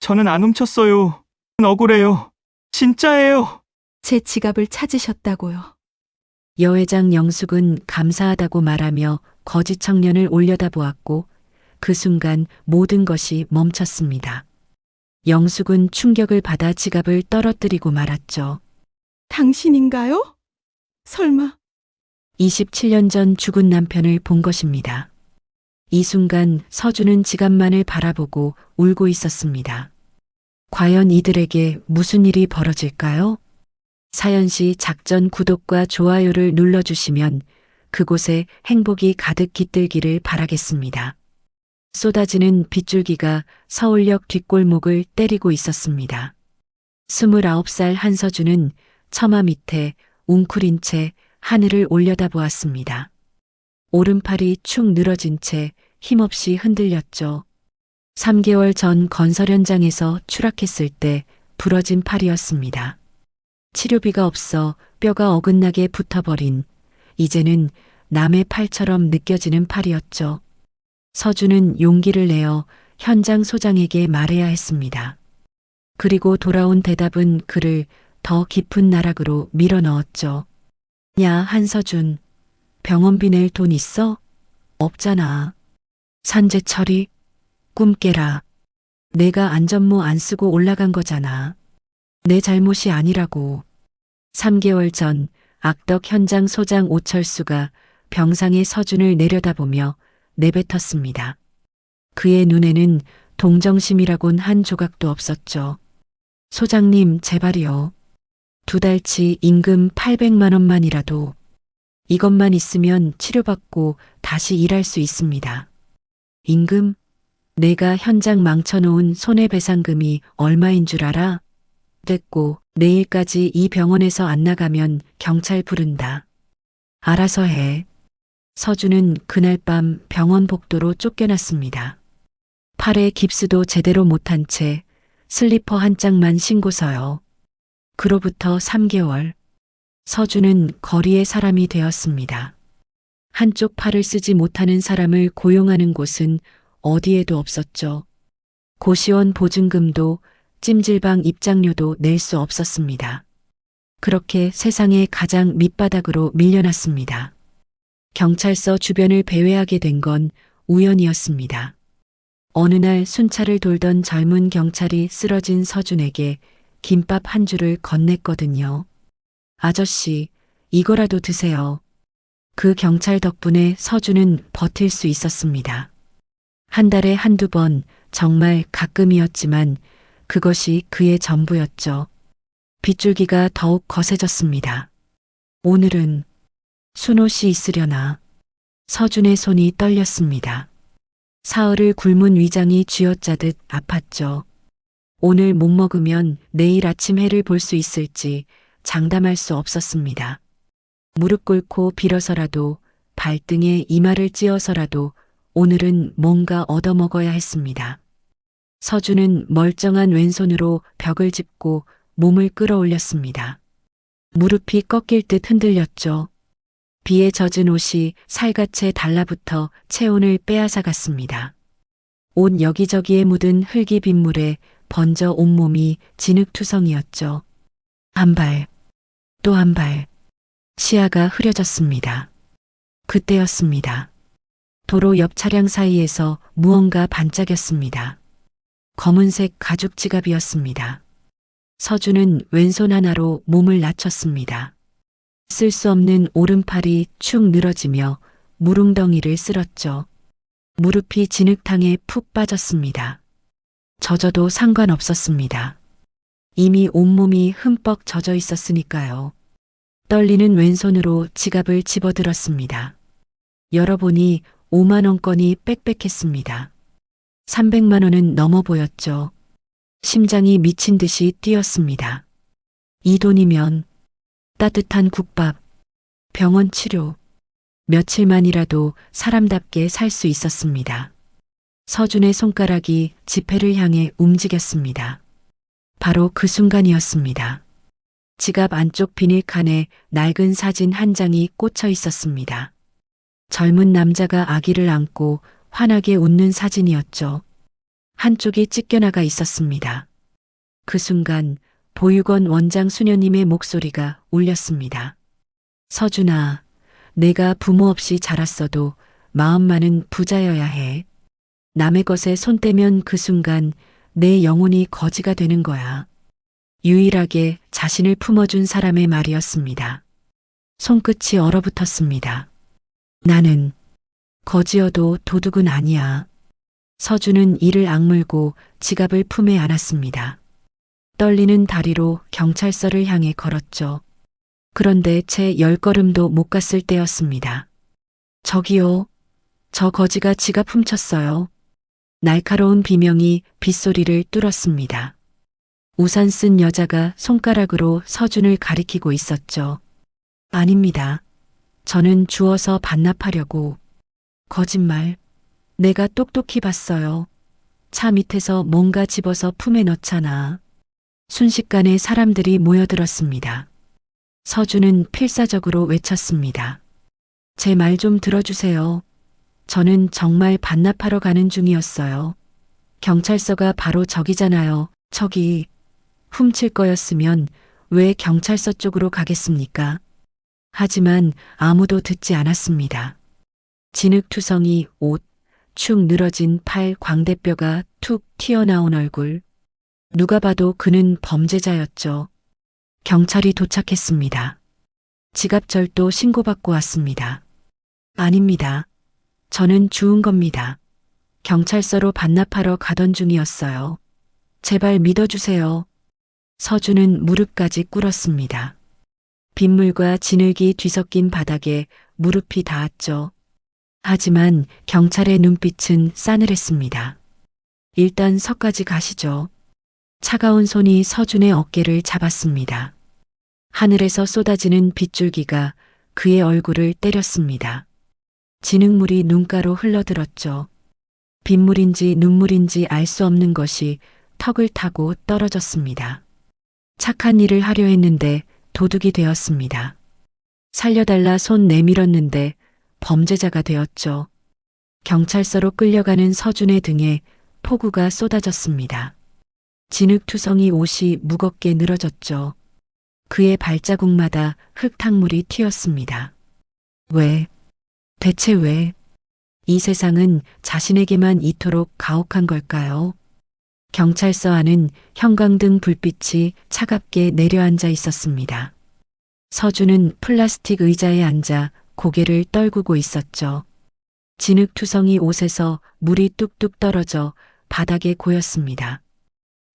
저는 안 훔쳤어요. 억울해요. 진짜예요. 제 지갑을 찾으셨다고요. 여회장 영숙은 감사하다고 말하며 거짓 청년을 올려다보았고 그 순간 모든 것이 멈췄습니다. 영숙은 충격을 받아 지갑을 떨어뜨리고 말았죠. 당신인가요? 설마 27년 전 죽은 남편을 본 것입니다. 이 순간 서준은 지갑만을 바라보고 울고 있었습니다. 과연 이들에게 무슨 일이 벌어질까요? 사연시 작전 구독과 좋아요를 눌러주시면 그곳에 행복이 가득 깃들기를 바라겠습니다. 쏟아지는 빗줄기가 서울역 뒷골목을 때리고 있었습니다. 29살 한서준은 처마 밑에 웅크린 채 하늘을 올려다보았습니다. 오른팔이 축 늘어진 채 힘없이 흔들렸죠. 3개월 전 건설 현장에서 추락했을 때 부러진 팔이었습니다. 치료비가 없어 뼈가 어긋나게 붙어버린 이제는 남의 팔처럼 느껴지는 팔이었죠. 서준은 용기를 내어 현장 소장에게 말해야 했습니다. 그리고 돌아온 대답은 그를 더 깊은 나락으로 밀어넣었죠. 야, 한서준. 병원비 낼 돈 있어? 없잖아. 산재 처리? 꿈 깨라. 내가 안전모 안 쓰고 올라간 거잖아. 내 잘못이 아니라고. 3개월 전 악덕 현장 소장 오철수가 병상의 서준을 내려다보며 내뱉었습니다. 그의 눈에는 동정심이라곤 한 조각도 없었죠. 소장님, 제발이요. 2달치 임금 800만 원만이라도. 이것만 있으면 치료받고 다시 일할 수 있습니다. 임금? 내가 현장 망쳐놓은 손해배상금이 얼마인 줄 알아? 됐고, 내일까지 이 병원에서 안 나가면 경찰 부른다. 알아서 해. 서준은 그날 밤 병원 복도로 쫓겨났습니다. 팔에 깁스도 제대로 못한 채 슬리퍼 한 짝만 신고서요. 그로부터 3개월. 서준은 거리의 사람이 되었습니다. 한쪽 팔을 쓰지 못하는 사람을 고용하는 곳은 어디에도 없었죠. 고시원 보증금도 찜질방 입장료도 낼 수 없었습니다. 그렇게 세상의 가장 밑바닥으로 밀려났습니다. 경찰서 주변을 배회하게 된 건 우연이었습니다. 어느 날 순찰을 돌던 젊은 경찰이 쓰러진 서준에게 김밥 한 줄을 건넸거든요. 아저씨, 이거라도 드세요. 그 경찰 덕분에 서준은 버틸 수 있었습니다. 한 달에 한두 번, 정말 가끔이었지만 그것이 그의 전부였죠. 빗줄기가 더욱 거세졌습니다. 오늘은 순옷이 있으려나. 서준의 손이 떨렸습니다. 사흘을 굶은 위장이 쥐어짜듯 아팠죠. 오늘 못 먹으면 내일 아침 해를 볼 수 있을지 장담할 수 없었습니다. 무릎 꿇고 빌어서라도 발등에 이마를 찧어서라도 오늘은 뭔가 얻어먹어야 했습니다. 서준은 멀쩡한 왼손으로 벽을 짚고 몸을 끌어올렸습니다. 무릎이 꺾일 듯 흔들렸죠. 비에 젖은 옷이 살갗에 달라붙어 체온을 빼앗아갔습니다. 옷 여기저기에 묻은 흙이 빗물에 번져 온몸이 진흙투성이었죠. 한 발, 또 한 발. 시야가 흐려졌습니다. 그때였습니다. 도로 옆 차량 사이에서 무언가 반짝였습니다. 검은색 가죽 지갑이었습니다. 서준은 왼손 하나로 몸을 낮췄습니다. 쓸 수 없는 오른팔이 축 늘어지며 무릉덩이를 쓸었죠. 무릎이 진흙탕에 푹 빠졌습니다. 젖어도 상관없었습니다. 이미 온몸이 흠뻑 젖어 있었으니까요. 떨리는 왼손으로 지갑을 집어들었습니다. 열어보니 5만 원권이 빽빽했습니다. 300만 원은 넘어 보였죠. 심장이 미친 듯이 뛰었습니다. 이 돈이면 따뜻한 국밥, 병원 치료, 며칠만이라도 사람답게 살 수 있었습니다. 서준의 손가락이 지폐를 향해 움직였습니다. 바로 그 순간이었습니다. 지갑 안쪽 비닐칸에 낡은 사진 한 장이 꽂혀 있었습니다. 젊은 남자가 아기를 안고 환하게 웃는 사진이었죠. 한쪽이 찢겨나가 있었습니다. 그 순간 보육원 원장 수녀님의 목소리가 울렸습니다. 서준아, 내가 부모 없이 자랐어도 마음만은 부자여야 해. 남의 것에 손 떼면 그 순간 내 영혼이 거지가 되는 거야. 유일하게 자신을 품어준 사람의 말이었습니다. 손끝이 얼어붙었습니다. 나는 거지여도 도둑은 아니야. 서준은 이를 악물고 지갑을 품에 안았습니다. 떨리는 다리로 경찰서를 향해 걸었죠. 그런데 채 10걸음도 못 갔을 때였습니다. 저기요. 저 거지가 지갑 훔쳤어요. 날카로운 비명이 빗소리를 뚫었습니다. 우산 쓴 여자가 손가락으로 서준을 가리키고 있었죠. 아닙니다. 저는 주워서 반납하려고. 거짓말. 내가 똑똑히 봤어요. 차 밑에서 뭔가 집어서 품에 넣잖아. 순식간에 사람들이 모여들었습니다. 서준은 필사적으로 외쳤습니다. 제 말 좀 들어주세요. 저는 정말 반납하러 가는 중이었어요. 경찰서가 바로 저기잖아요. 저기. 훔칠 거였으면 왜 경찰서 쪽으로 가겠습니까? 하지만 아무도 듣지 않았습니다. 진흙투성이 옷, 축 늘어진 팔, 광대뼈가 툭 튀어나온 얼굴. 누가 봐도 그는 범죄자였죠. 경찰이 도착했습니다. 지갑절도 신고받고 왔습니다. 아닙니다. 저는 주운 겁니다. 경찰서로 반납하러 가던 중이었어요. 제발 믿어주세요. 서준은 무릎까지 꿇었습니다. 빗물과 진흙이 뒤섞인 바닥에 무릎이 닿았죠. 하지만 경찰의 눈빛은 싸늘했습니다. 일단 서까지 가시죠. 차가운 손이 서준의 어깨를 잡았습니다. 하늘에서 쏟아지는 빗줄기가 그의 얼굴을 때렸습니다. 진흙물이 눈가로 흘러들었죠. 빗물인지 눈물인지 알 수 없는 것이 턱을 타고 떨어졌습니다. 착한 일을 하려 했는데 도둑이 되었습니다. 살려달라 손 내밀었는데 범죄자가 되었죠. 경찰서로 끌려가는 서준의 등에 폭우가 쏟아졌습니다. 진흙투성이 옷이 무겁게 늘어졌죠. 그의 발자국마다 흙탕물이 튀었습니다. 왜? 대체 왜? 이 세상은 자신에게만 이토록 가혹한 걸까요? 경찰서 안은 형광등 불빛이 차갑게 내려앉아 있었습니다. 서준은 플라스틱 의자에 앉아 고개를 떨구고 있었죠. 진흙투성이 옷에서 물이 뚝뚝 떨어져 바닥에 고였습니다.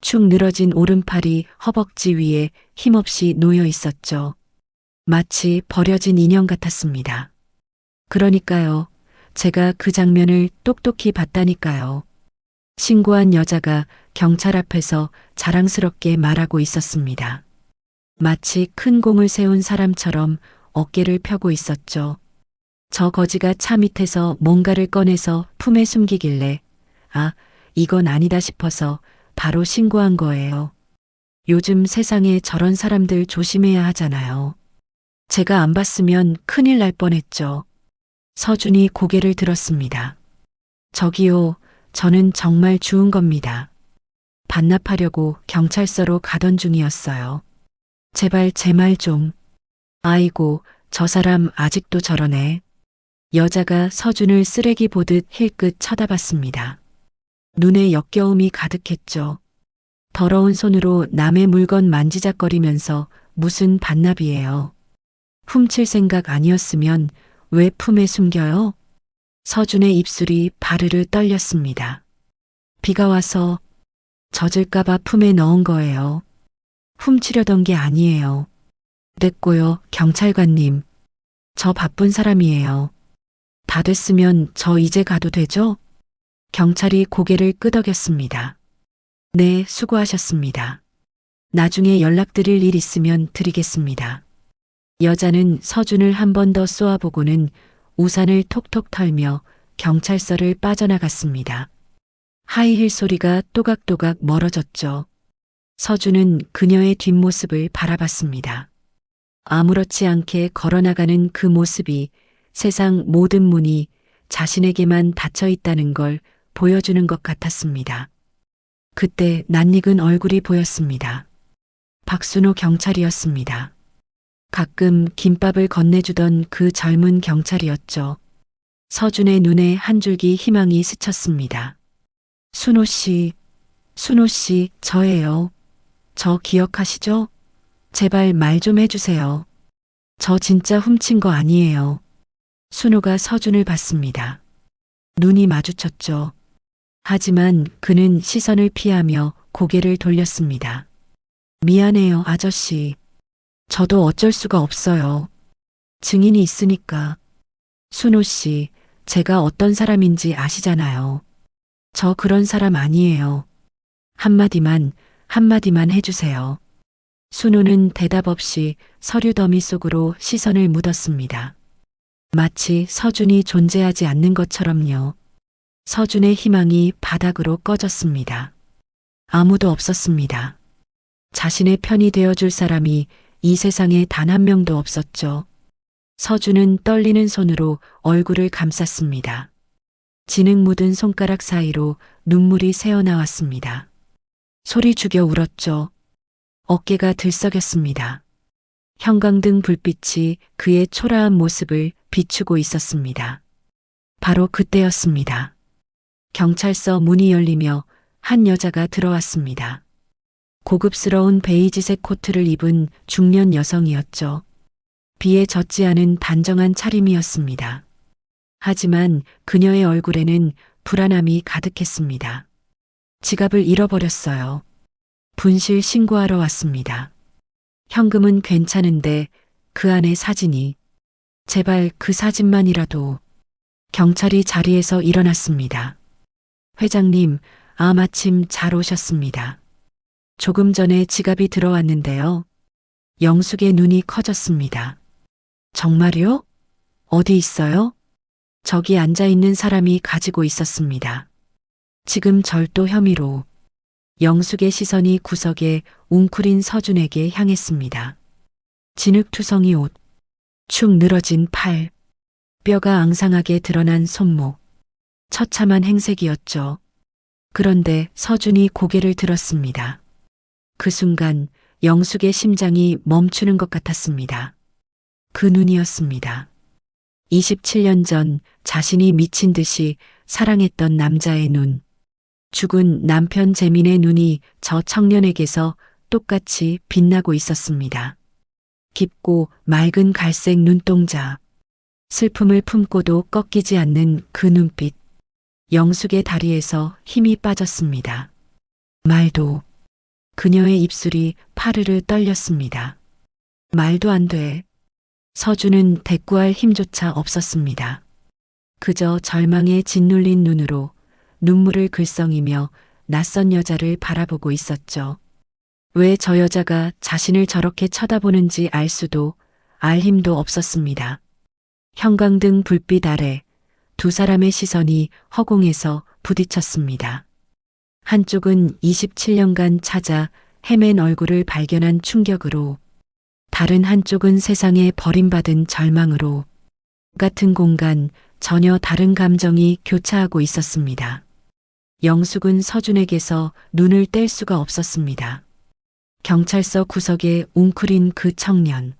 축 늘어진 오른팔이 허벅지 위에 힘없이 놓여 있었죠. 마치 버려진 인형 같았습니다. 그러니까요. 제가 그 장면을 똑똑히 봤다니까요. 신고한 여자가 경찰 앞에서 자랑스럽게 말하고 있었습니다. 마치 큰 공을 세운 사람처럼 어깨를 펴고 있었죠. 저 거지가 차 밑에서 뭔가를 꺼내서 품에 숨기길래 아, 이건 아니다 싶어서 바로 신고한 거예요. 요즘 세상에 저런 사람들 조심해야 하잖아요. 제가 안 봤으면 큰일 날 뻔했죠. 서준이 고개를 들었습니다. 저기요, 저는 정말 주운 겁니다. 반납하려고 경찰서로 가던 중이었어요. 제발 제 말 좀. 아이고, 저 사람 아직도 저러네. 여자가 서준을 쓰레기 보듯 힐끗 쳐다봤습니다. 눈에 역겨움이 가득했죠. 더러운 손으로 남의 물건 만지작거리면서 무슨 반납이에요. 훔칠 생각 아니었으면 왜 품에 숨겨요? 서준의 입술이 바르르 떨렸습니다. 비가 와서 젖을까봐 품에 넣은 거예요. 훔치려던 게 아니에요. 됐고요, 경찰관님. 저 바쁜 사람이에요. 다 됐으면 저 이제 가도 되죠? 경찰이 고개를 끄덕였습니다. 네, 수고하셨습니다. 나중에 연락드릴 일 있으면 드리겠습니다. 여자는 서준을 한 번 더 쏘아보고는 우산을 톡톡 털며 경찰서를 빠져나갔습니다. 하이힐 소리가 또각또각 멀어졌죠. 서준은 그녀의 뒷모습을 바라봤습니다. 아무렇지 않게 걸어나가는 그 모습이 세상 모든 문이 자신에게만 닫혀 있다는 걸 보여주는 것 같았습니다. 그때 낯익은 얼굴이 보였습니다. 박순호 경찰이었습니다. 가끔 김밥을 건네주던 그 젊은 경찰이었죠. 서준의 눈에 한 줄기 희망이 스쳤습니다. 순호 씨, 저예요. 저 기억하시죠? 제발 말 좀 해주세요. 저 진짜 훔친 거 아니에요. 순호가 서준을 봤습니다. 눈이 마주쳤죠. 하지만 그는 시선을 피하며 고개를 돌렸습니다. 미안해요, 아저씨. 저도 어쩔 수가 없어요. 증인이 있으니까. 순호 씨, 제가 어떤 사람인지 아시잖아요. 저 그런 사람 아니에요. 한마디만 해주세요. 순호는 대답 없이 서류 더미 속으로 시선을 묻었습니다. 마치 서준이 존재하지 않는 것처럼요. 서준의 희망이 바닥으로 꺼졌습니다. 아무도 없었습니다. 자신의 편이 되어줄 사람이 이 세상에 단 한 명도 없었죠. 서준은 떨리는 손으로 얼굴을 감쌌습니다. 진흙 묻은 손가락 사이로 눈물이 새어나왔습니다. 소리 죽여 울었죠. 어깨가 들썩였습니다. 형광등 불빛이 그의 초라한 모습을 비추고 있었습니다. 바로 그때였습니다. 경찰서 문이 열리며 한 여자가 들어왔습니다. 고급스러운 베이지색 코트를 입은 중년 여성이었죠. 비에 젖지 않은 단정한 차림이었습니다. 하지만 그녀의 얼굴에는 불안함이 가득했습니다. 지갑을 잃어버렸어요. 분실 신고하러 왔습니다. 현금은 괜찮은데 그 안에 사진이. 제발 그 사진만이라도. 경찰이 자리에서 일어났습니다. 회장님, 마침 잘 오셨습니다. 조금 전에 지갑이 들어왔는데요. 영숙의 눈이 커졌습니다. 정말요? 어디 있어요? 저기 앉아있는 사람이 가지고 있었습니다. 지금 절도 혐의로. 영숙의 시선이 구석에 웅크린 서준에게 향했습니다. 진흙투성이 옷, 축 늘어진 팔, 뼈가 앙상하게 드러난 손목. 처참한 행색이었죠. 그런데 서준이 고개를 들었습니다. 그 순간 영숙의 심장이 멈추는 것 같았습니다. 그 눈이었습니다. 27년 전 자신이 미친 듯이 사랑했던 남자의 눈. 죽은 남편 재민의 눈이 저 청년에게서 똑같이 빛나고 있었습니다. 깊고 맑은 갈색 눈동자. 슬픔을 품고도 꺾이지 않는 그 눈빛. 영숙의 다리에서 힘이 빠졌습니다. 말도. 그녀의 입술이 파르르 떨렸습니다. 말도 안 돼. 서준은 대꾸할 힘조차 없었습니다. 그저 절망에 짓눌린 눈으로 눈물을 글썽이며 낯선 여자를 바라보고 있었죠. 왜 저 여자가 자신을 저렇게 쳐다보는지 알 수도 알 힘도 없었습니다. 형광등 불빛 아래 두 사람의 시선이 허공에서 부딪혔습니다. 한쪽은 27년간 찾아 헤맨 얼굴을 발견한 충격으로, 다른 한쪽은 세상에 버림받은 절망으로, 같은 공간 전혀 다른 감정이 교차하고 있었습니다. 영숙은 서준에게서 눈을 뗄 수가 없었습니다. 경찰서 구석에 웅크린 그 청년.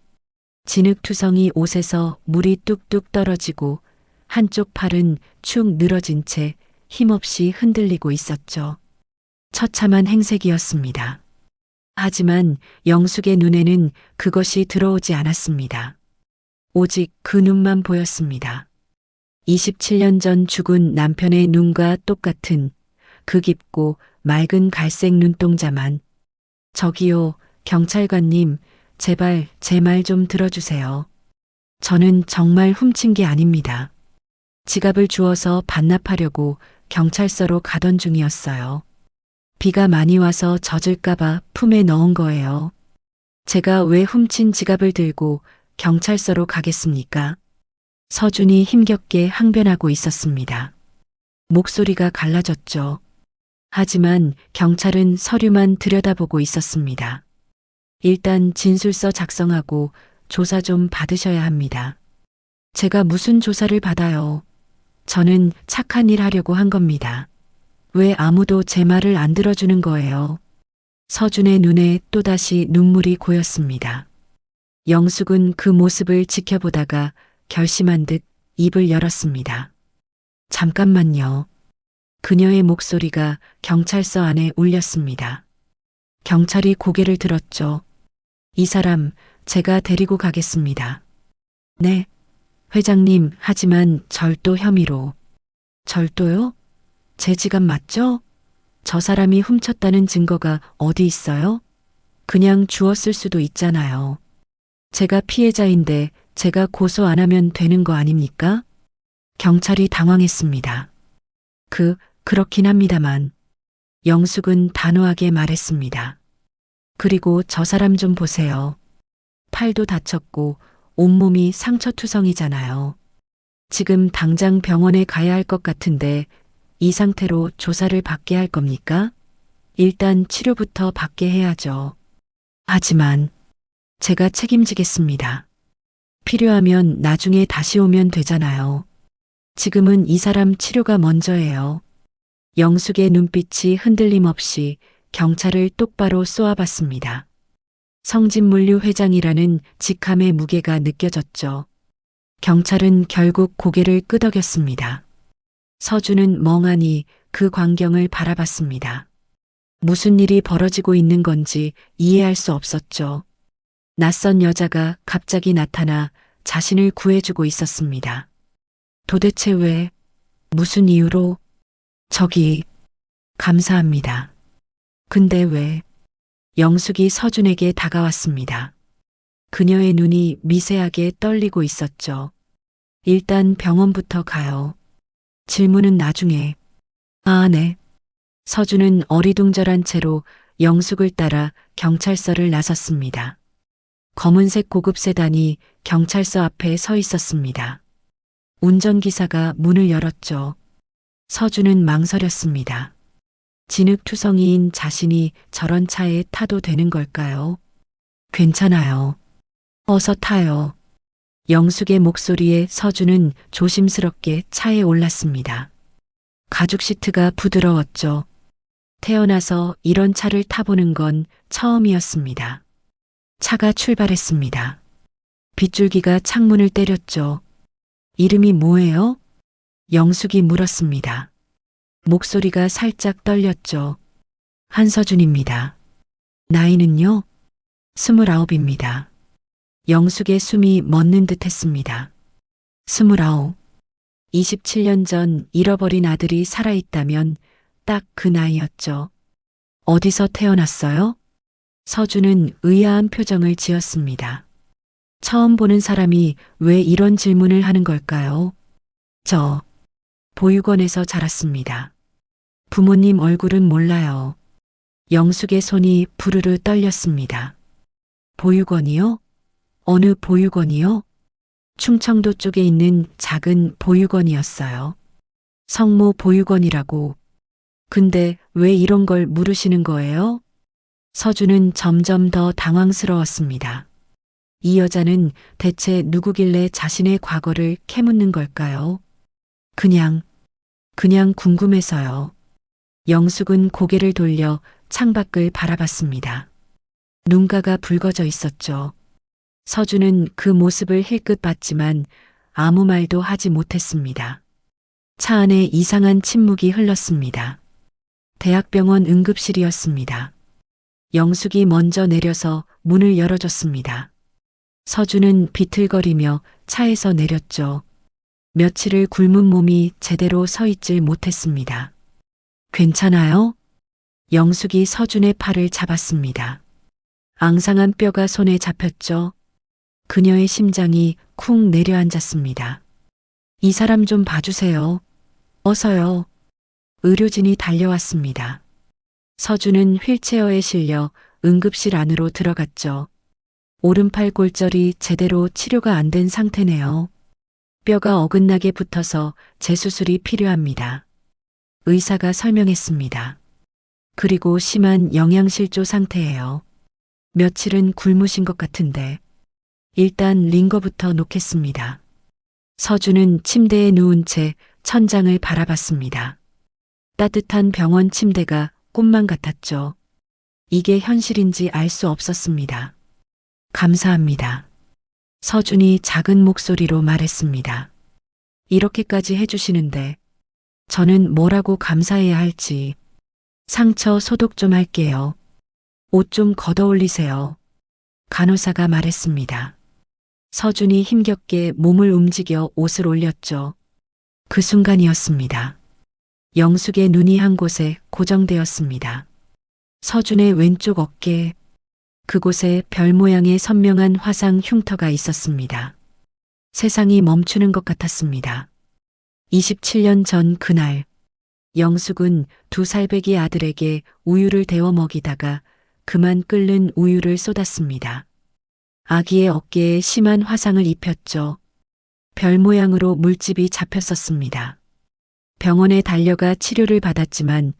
진흙투성이 옷에서 물이 뚝뚝 떨어지고 한쪽 팔은 축 늘어진 채 힘없이 흔들리고 있었죠. 처참한 행색이었습니다. 하지만 영숙의 눈에는 그것이 들어오지 않았습니다. 오직 그 눈만 보였습니다. 27년 전 죽은 남편의 눈과 똑같은 그 깊고 맑은 갈색 눈동자만. 저기요, 경찰관님, 제발 제 말 좀 들어주세요. 저는 정말 훔친 게 아닙니다. 지갑을 주워서 반납하려고 경찰서로 가던 중이었어요. 비가 많이 와서 젖을까봐 품에 넣은 거예요. 제가 왜 훔친 지갑을 들고 경찰서로 가겠습니까? 서준이 힘겹게 항변하고 있었습니다. 목소리가 갈라졌죠. 하지만 경찰은 서류만 들여다보고 있었습니다. 일단 진술서 작성하고 조사 좀 받으셔야 합니다. 제가 무슨 조사를 받아요. 저는 착한 일 하려고 한 겁니다. 왜 아무도 제 말을 안 들어주는 거예요? 서준의 눈에 또다시 눈물이 고였습니다. 영숙은 그 모습을 지켜보다가 결심한 듯 입을 열었습니다. 잠깐만요. 그녀의 목소리가 경찰서 안에 울렸습니다. 경찰이 고개를 들었죠. 이 사람 제가 데리고 가겠습니다. 네, 회장님, 하지만 절도 혐의로. 절도요? 제 지갑 맞죠? 저 사람이 훔쳤다는 증거가 어디 있어요? 그냥 주웠을 수도 있잖아요. 제가 피해자인데 제가 고소 안 하면 되는 거 아닙니까? 경찰이 당황했습니다. 그렇긴 합니다만. 영숙은 단호하게 말했습니다. 그리고 저 사람 좀 보세요. 팔도 다쳤고 온몸이 상처투성이잖아요. 지금 당장 병원에 가야 할 것 같은데 이 상태로 조사를 받게 할 겁니까? 일단 치료부터 받게 해야죠. 하지만 제가 책임지겠습니다. 필요하면 나중에 다시 오면 되잖아요. 지금은 이 사람 치료가 먼저예요. 영숙의 눈빛이 흔들림 없이 경찰을 똑바로 쏘아봤습니다. 성진물류 회장이라는 직함의 무게가 느껴졌죠. 경찰은 결국 고개를 끄덕였습니다. 서준은 멍하니 그 광경을 바라봤습니다. 무슨 일이 벌어지고 있는 건지 이해할 수 없었죠. 낯선 여자가 갑자기 나타나 자신을 구해주고 있었습니다. 도대체 왜, 무슨 이유로? 저기, 감사합니다. 근데 왜? 영숙이 서준에게 다가왔습니다. 그녀의 눈이 미세하게 떨리고 있었죠. 일단 병원부터 가요. 질문은 나중에. 아, 네. 서준은 어리둥절한 채로 영숙을 따라 경찰서를 나섰습니다. 검은색 고급 세단이 경찰서 앞에 서 있었습니다. 운전기사가 문을 열었죠. 서준은 망설였습니다. 진흙투성이인 자신이 저런 차에 타도 되는 걸까요? 괜찮아요. 어서 타요. 영숙의 목소리에 서준은 조심스럽게 차에 올랐습니다. 가죽 시트가 부드러웠죠. 태어나서 이런 차를 타보는 건 처음이었습니다. 차가 출발했습니다. 빗줄기가 창문을 때렸죠. 이름이 뭐예요? 영숙이 물었습니다. 목소리가 살짝 떨렸죠. 한서준입니다. 나이는요? 29입니다. 영숙의 숨이 멎는 듯 했습니다. 29. 27년 전 잃어버린 아들이 살아있다면 딱 그 나이였죠. 어디서 태어났어요? 서준은 의아한 표정을 지었습니다. 처음 보는 사람이 왜 이런 질문을 하는 걸까요? 저 보육원에서 자랐습니다. 부모님 얼굴은 몰라요. 영숙의 손이 부르르 떨렸습니다. 보육원이요? 어느 보육원이요? 충청도 쪽에 있는 작은 보육원이었어요. 성모 보육원이라고. 근데 왜 이런 걸 물으시는 거예요? 서준은 점점 더 당황스러웠습니다. 이 여자는 대체 누구길래 자신의 과거를 캐묻는 걸까요? 그냥 궁금해서요. 영숙은 고개를 돌려 창밖을 바라봤습니다. 눈가가 붉어져 있었죠. 서준은 그 모습을 힐끗 봤지만 아무 말도 하지 못했습니다. 차 안에 이상한 침묵이 흘렀습니다. 대학병원 응급실이었습니다. 영숙이 먼저 내려서 문을 열어줬습니다. 서준은 비틀거리며 차에서 내렸죠. 며칠을 굶은 몸이 제대로 서 있질 못했습니다. 괜찮아요? 영숙이 서준의 팔을 잡았습니다. 앙상한 뼈가 손에 잡혔죠. 그녀의 심장이 쿵 내려앉았습니다. 이 사람 좀 봐주세요. 어서요. 의료진이 달려왔습니다. 서준은 휠체어에 실려 응급실 안으로 들어갔죠. 오른팔 골절이 제대로 치료가 안 된 상태네요. 뼈가 어긋나게 붙어서 재수술이 필요합니다. 의사가 설명했습니다. 그리고 심한 영양실조 상태예요. 며칠은 굶으신 것 같은데. 일단 링거부터 놓겠습니다. 서준은 침대에 누운 채 천장을 바라봤습니다. 따뜻한 병원 침대가 꿈만 같았죠. 이게 현실인지 알 수 없었습니다. 감사합니다. 서준이 작은 목소리로 말했습니다. 이렇게까지 해주시는데 저는 뭐라고 감사해야 할지. 상처 소독 좀 할게요. 옷 좀 걷어올리세요. 간호사가 말했습니다. 서준이 힘겹게 몸을 움직여 옷을 올렸죠. 그 순간이었습니다. 영숙의 눈이 한 곳에 고정되었습니다. 서준의 왼쪽 어깨, 그곳에 별 모양의 선명한 화상 흉터가 있었습니다. 세상이 멈추는 것 같았습니다. 27년 전 그날, 영숙은 2살배기 아들에게 우유를 데워 먹이다가 그만 끓는 우유를 쏟았습니다. 아기의 어깨에 심한 화상을 입혔죠. 별 모양으로 물집이 잡혔었습니다. 병원에 달려가 치료를 받았지만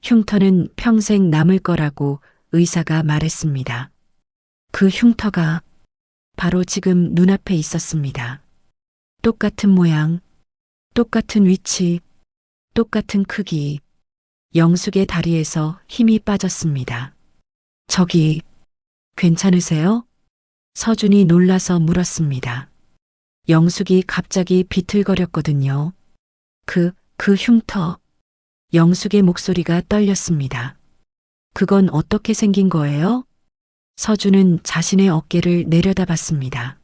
흉터는 평생 남을 거라고 의사가 말했습니다. 그 흉터가 바로 지금 눈앞에 있었습니다. 똑같은 모양, 똑같은 위치, 똑같은 크기. 영숙의 다리에서 힘이 빠졌습니다. 저기, 괜찮으세요? 서준이 놀라서 물었습니다. 영숙이 갑자기 비틀거렸거든요. 그 흉터. 영숙의 목소리가 떨렸습니다. 그건 어떻게 생긴 거예요? 서준은 자신의 어깨를 내려다봤습니다.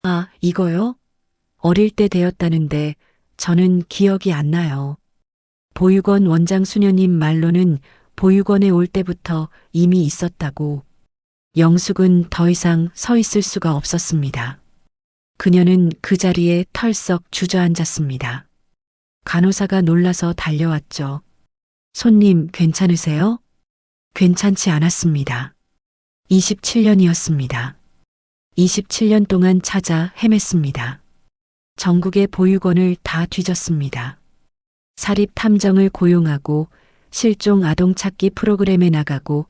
아, 이거요? 어릴 때 되었다는데 저는 기억이 안 나요. 보육원 원장 수녀님 말로는 보육원에 올 때부터 이미 있었다고. 영숙은 더 이상 서 있을 수가 없었습니다. 그녀는 그 자리에 털썩 주저앉았습니다. 간호사가 놀라서 달려왔죠. 손님 괜찮으세요? 괜찮지 않았습니다. 27년이었습니다. 27년 동안 찾아 헤맸습니다. 전국의 보육원을 다 뒤졌습니다. 사립 탐정을 고용하고 실종 아동 찾기 프로그램에 나가고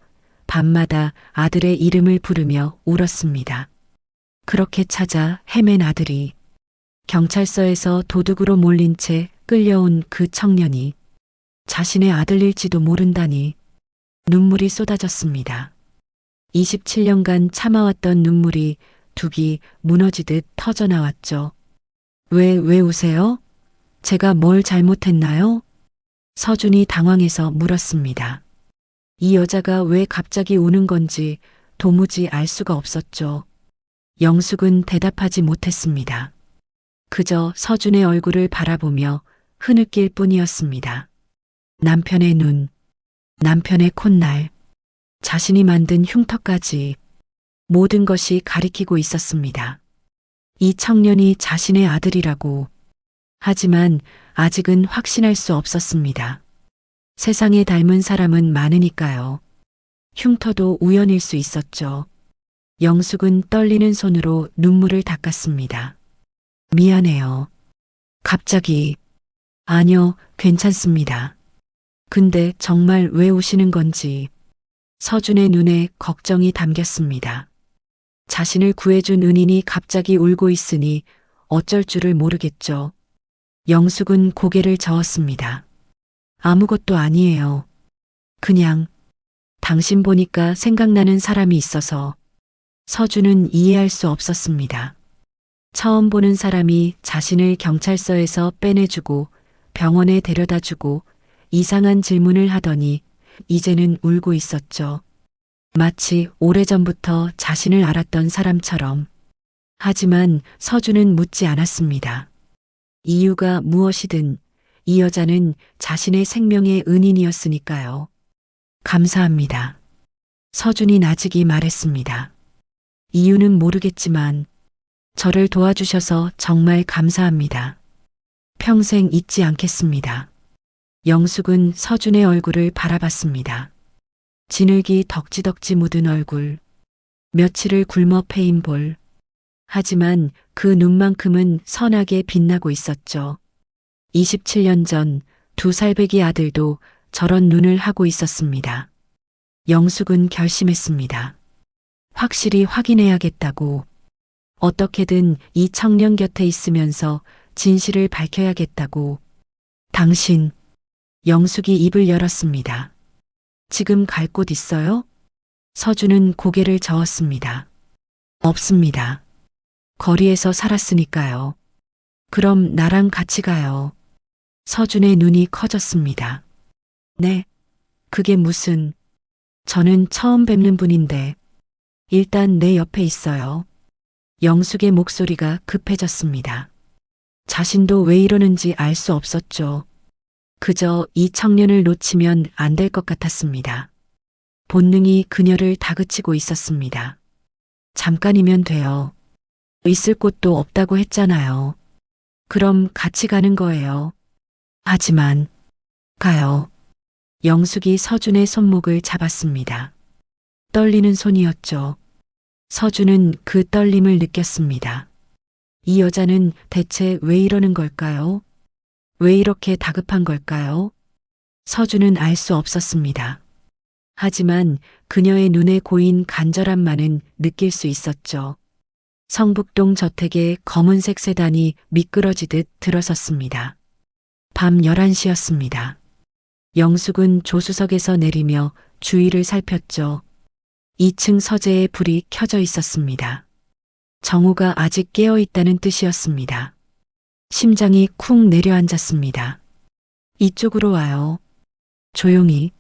밤마다 아들의 이름을 부르며 울었습니다. 그렇게 찾아 헤맨 아들이 경찰서에서 도둑으로 몰린 채 끌려온 그 청년이 자신의 아들일지도 모른다니 눈물이 쏟아졌습니다. 27년간 참아왔던 눈물이 둑이 무너지듯 터져나왔죠. 왜 우세요? 제가 뭘 잘못했나요? 서준이 당황해서 물었습니다. 이 여자가 왜 갑자기 우는 건지 도무지 알 수가 없었죠. 영숙은 대답하지 못했습니다. 그저 서준의 얼굴을 바라보며 흐느낄 뿐이었습니다. 남편의 눈, 남편의 콧날, 자신이 만든 흉터까지 모든 것이 가리키고 있었습니다. 이 청년이 자신의 아들이라고. 하지만 아직은 확신할 수 없었습니다. 세상에 닮은 사람은 많으니까요. 흉터도 우연일 수 있었죠. 영숙은 떨리는 손으로 눈물을 닦았습니다. 미안해요. 갑자기. 아니요, 괜찮습니다. 근데 정말 왜 우시는 건지. 서준의 눈에 걱정이 담겼습니다. 자신을 구해준 은인이 갑자기 울고 있으니 어쩔 줄을 모르겠죠. 영숙은 고개를 저었습니다. 아무것도 아니에요. 그냥 당신 보니까 생각나는 사람이 있어서. 서준은 이해할 수 없었습니다. 처음 보는 사람이 자신을 경찰서에서 빼내주고 병원에 데려다주고 이상한 질문을 하더니 이제는 울고 있었죠. 마치 오래전부터 자신을 알았던 사람처럼. 하지만 서준은 묻지 않았습니다. 이유가 무엇이든 이 여자는 자신의 생명의 은인이었으니까요. 감사합니다. 서준이 나직이 말했습니다. 이유는 모르겠지만 저를 도와주셔서 정말 감사합니다. 평생 잊지 않겠습니다. 영숙은 서준의 얼굴을 바라봤습니다. 진흙이 덕지덕지 묻은 얼굴, 며칠을 굶어 패인 볼. 하지만 그 눈만큼은 선하게 빛나고 있었죠. 27년 전 2살배기 아들도 저런 눈을 하고 있었습니다. 영숙은 결심했습니다. 확실히 확인해야겠다고. 어떻게든 이 청년 곁에 있으면서 진실을 밝혀야겠다고. 당신, 영숙이 입을 열었습니다. 지금 갈 곳 있어요? 서준은 고개를 저었습니다. 없습니다. 거리에서 살았으니까요. 그럼 나랑 같이 가요. 서준의 눈이 커졌습니다. 네, 그게 무슨, 저는 처음 뵙는 분인데, 일단 내 옆에 있어요. 영숙의 목소리가 급해졌습니다. 자신도 왜 이러는지 알 수 없었죠. 그저 이 청년을 놓치면 안 될 것 같았습니다. 본능이 그녀를 다그치고 있었습니다. 잠깐이면 돼요. 있을 곳도 없다고 했잖아요. 그럼 같이 가는 거예요. 하지만, 가요. 영숙이 서준의 손목을 잡았습니다. 떨리는 손이었죠. 서준은 그 떨림을 느꼈습니다. 이 여자는 대체 왜 이러는 걸까요? 왜 이렇게 다급한 걸까요? 서준은 알 수 없었습니다. 하지만 그녀의 눈에 고인 간절함만은 느낄 수 있었죠. 성북동 저택의 검은색 세단이 미끄러지듯 들어섰습니다. 밤 11시였습니다. 영숙은 조수석에서 내리며 주위를 살폈죠. 2층 서재에 불이 켜져 있었습니다. 정우가 아직 깨어 있다는 뜻이었습니다. 심장이 쿵 내려앉았습니다. 이쪽으로 와요. 조용히.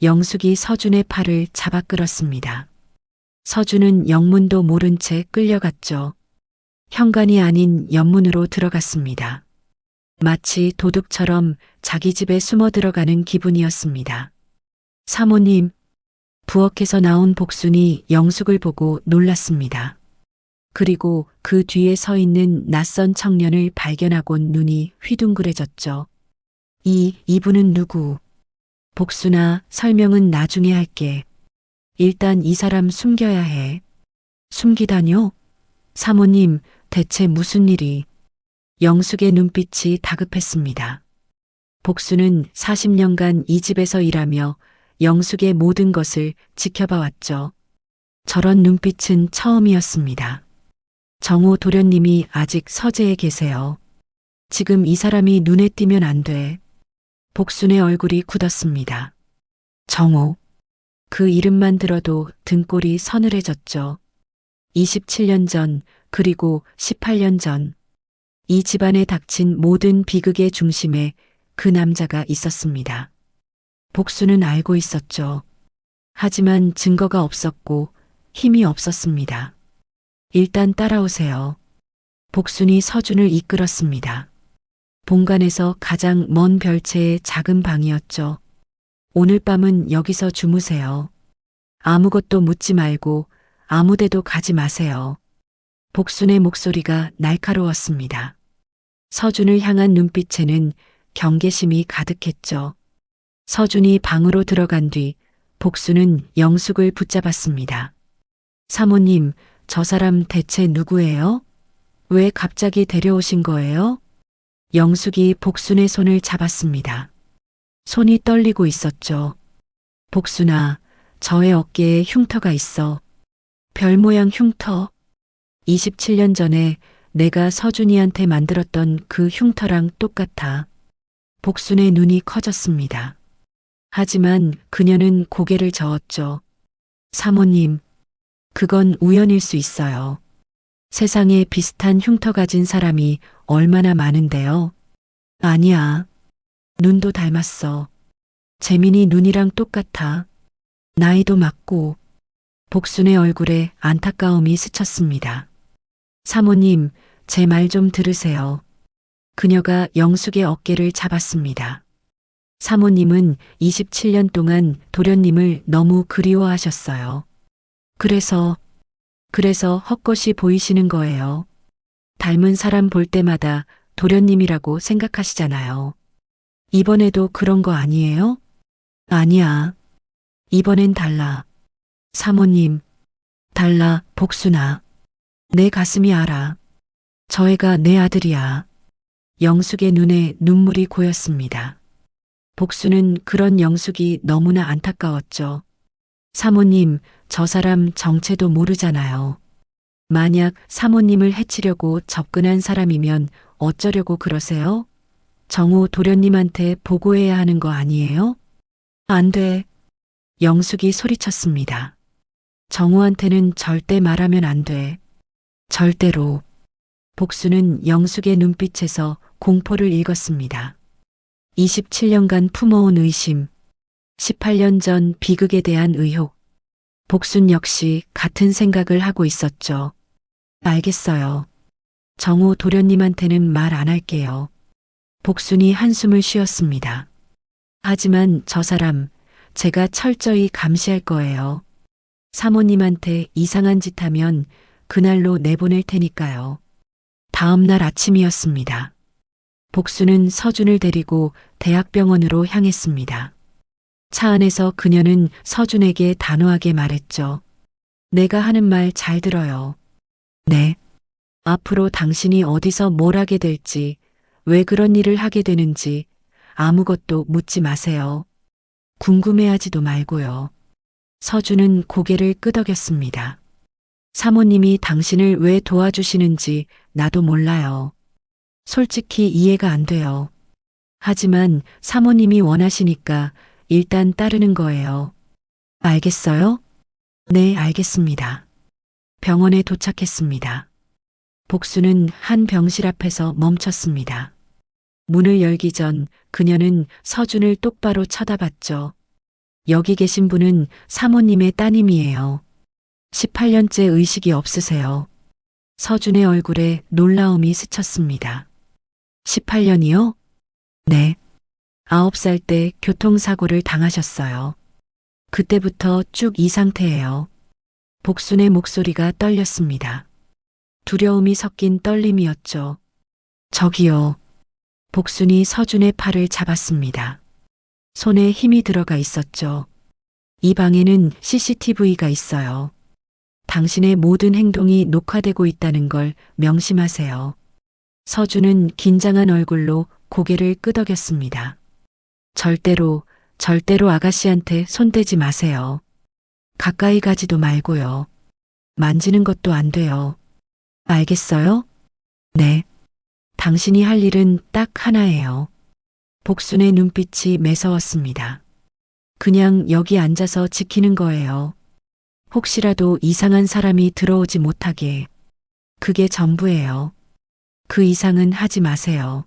영숙이 서준의 팔을 잡아 끌었습니다. 서준은 영문도 모른 채 끌려갔죠. 현관이 아닌 옆문으로 들어갔습니다. 마치 도둑처럼 자기 집에 숨어 들어가는 기분이었습니다. 사모님, 부엌에서 나온 복순이 영숙을 보고 놀랐습니다. 그리고 그 뒤에 서 있는 낯선 청년을 발견하곤 눈이 휘둥그레졌죠. 이분은 누구? 복순아, 설명은 나중에 할게. 일단 이 사람 숨겨야 해. 숨기다뇨? 사모님, 대체 무슨 일이? 영숙의 눈빛이 다급했습니다. 복수는 40년간 이 집에서 일하며 영숙의 모든 것을 지켜봐 왔죠. 저런 눈빛은 처음이었습니다. 정호 도련님이 아직 서재에 계세요. 지금 이 사람이 눈에 띄면 안 돼. 복순의 얼굴이 굳었습니다. 정호. 그 이름만 들어도 등골이 서늘해졌죠. 27년 전, 그리고 18년 전, 이 집안에 닥친 모든 비극의 중심에 그 남자가 있었습니다. 복수는 알고 있었죠. 하지만 증거가 없었고 힘이 없었습니다. 일단 따라오세요. 복순이 서준을 이끌었습니다. 본관에서 가장 먼 별채의 작은 방이었죠. 오늘 밤은 여기서 주무세요. 아무것도 묻지 말고 아무데도 가지 마세요. 복순의 목소리가 날카로웠습니다. 서준을 향한 눈빛에는 경계심이 가득했죠. 서준이 방으로 들어간 뒤 복순은 영숙을 붙잡았습니다. 사모님, 저 사람 대체 누구예요? 왜 갑자기 데려오신 거예요? 영숙이 복순의 손을 잡았습니다. 손이 떨리고 있었죠. 복순아, 저의 어깨에 흉터가 있어. 별 모양 흉터. 27년 전에 내가 서준이한테 만들었던 그 흉터랑 똑같아. 복순의 눈이 커졌습니다. 하지만 그녀는 고개를 저었죠. 사모님, 그건 우연일 수 있어요. 세상에 비슷한 흉터 가진 사람이 얼마나 많은데요. 아니야. 눈도 닮았어. 재민이 눈이랑 똑같아. 나이도 맞고. 복순의 얼굴에 안타까움이 스쳤습니다. 사모님, 제 말 좀 들으세요. 그녀가 영숙의 어깨를 잡았습니다. 사모님은 27년 동안 도련님을 너무 그리워하셨어요. 그래서 헛것이 보이시는 거예요. 닮은 사람 볼 때마다 도련님이라고 생각하시잖아요. 이번에도 그런 거 아니에요? 아니야. 이번엔 달라. 사모님, 달라, 복순아. 내 가슴이 알아. 저 애가 내 아들이야. 영숙의 눈에 눈물이 고였습니다. 복수는 그런 영숙이 너무나 안타까웠죠. 사모님, 저 사람 정체도 모르잖아요. 만약 사모님을 해치려고 접근한 사람이면 어쩌려고 그러세요? 정우 도련님한테 보고해야 하는 거 아니에요? 안 돼. 영숙이 소리쳤습니다. 정우한테는 절대 말하면 안 돼. 절대로. 복수는 영숙의 눈빛에서 공포를 읽었습니다. 27년간 품어온 의심, 18년 전 비극에 대한 의혹. 복순 역시 같은 생각을 하고 있었죠. 알겠어요. 정우 도련님한테는 말 안 할게요. 복순이 한숨을 쉬었습니다. 하지만 저 사람, 제가 철저히 감시할 거예요. 사모님한테 이상한 짓 하면 그날로 내보낼 테니까요. 다음 날 아침이었습니다. 복수는 서준을 데리고 대학병원으로 향했습니다. 차 안에서 그녀는 서준에게 단호하게 말했죠. 내가 하는 말 잘 들어요. 네. 앞으로 당신이 어디서 뭘 하게 될지, 왜 그런 일을 하게 되는지 아무것도 묻지 마세요. 궁금해하지도 말고요. 서준은 고개를 끄덕였습니다. 사모님이 당신을 왜 도와주시는지 나도 몰라요. 솔직히 이해가 안 돼요. 하지만 사모님이 원하시니까 일단 따르는 거예요. 알겠어요? 네, 알겠습니다. 병원에 도착했습니다. 복수는 한 병실 앞에서 멈췄습니다. 문을 열기 전 그녀는 서준을 똑바로 쳐다봤죠. 여기 계신 분은 사모님의 따님이에요. 18년째 의식이 없으세요. 서준의 얼굴에 놀라움이 스쳤습니다. 18년이요? 네. 9살 때 교통사고를 당하셨어요. 그때부터 쭉 이 상태예요. 복순의 목소리가 떨렸습니다. 두려움이 섞인 떨림이었죠. 저기요. 복순이 서준의 팔을 잡았습니다. 손에 힘이 들어가 있었죠. 이 방에는 CCTV가 있어요. 당신의 모든 행동이 녹화되고 있다는 걸 명심하세요. 서준은 긴장한 얼굴로 고개를 끄덕였습니다. 절대로 아가씨한테 손대지 마세요. 가까이 가지도 말고요. 만지는 것도 안 돼요. 알겠어요? 네. 당신이 할 일은 딱 하나예요. 복순의 눈빛이 매서웠습니다. 그냥 여기 앉아서 지키는 거예요. 혹시라도 이상한 사람이 들어오지 못하게. 그게 전부예요. 그 이상은 하지 마세요.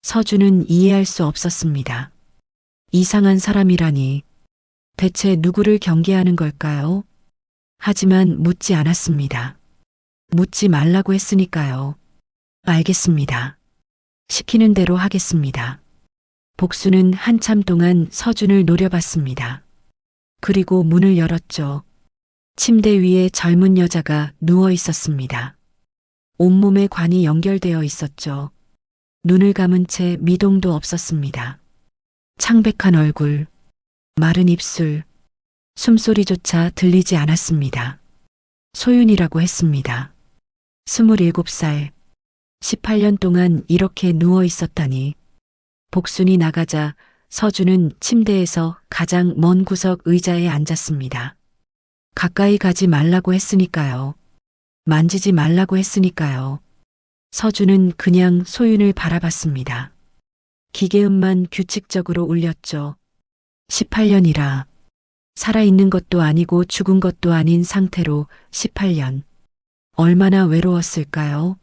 서준은 이해할 수 없었습니다. 이상한 사람이라니. 대체 누구를 경계하는 걸까요? 하지만 묻지 않았습니다. 묻지 말라고 했으니까요. 알겠습니다. 시키는 대로 하겠습니다. 복수는 한참 동안 서준을 노려봤습니다. 그리고 문을 열었죠. 침대 위에 젊은 여자가 누워 있었습니다. 온몸에 관이 연결되어 있었죠. 눈을 감은 채 미동도 없었습니다. 창백한 얼굴, 마른 입술, 숨소리조차 들리지 않았습니다. 소윤이라고 했습니다. 27살, 18년 동안 이렇게 누워 있었다니. 복순이 나가자 서준은 침대에서 가장 먼 구석 의자에 앉았습니다. 가까이 가지 말라고 했으니까요. 만지지 말라고 했으니까요. 서준은 그냥 소윤을 바라봤습니다. 기계음만 규칙적으로 울렸죠. 18년이라. 살아있는 것도 아니고 죽은 것도 아닌 상태로 18년. 얼마나 외로웠을까요?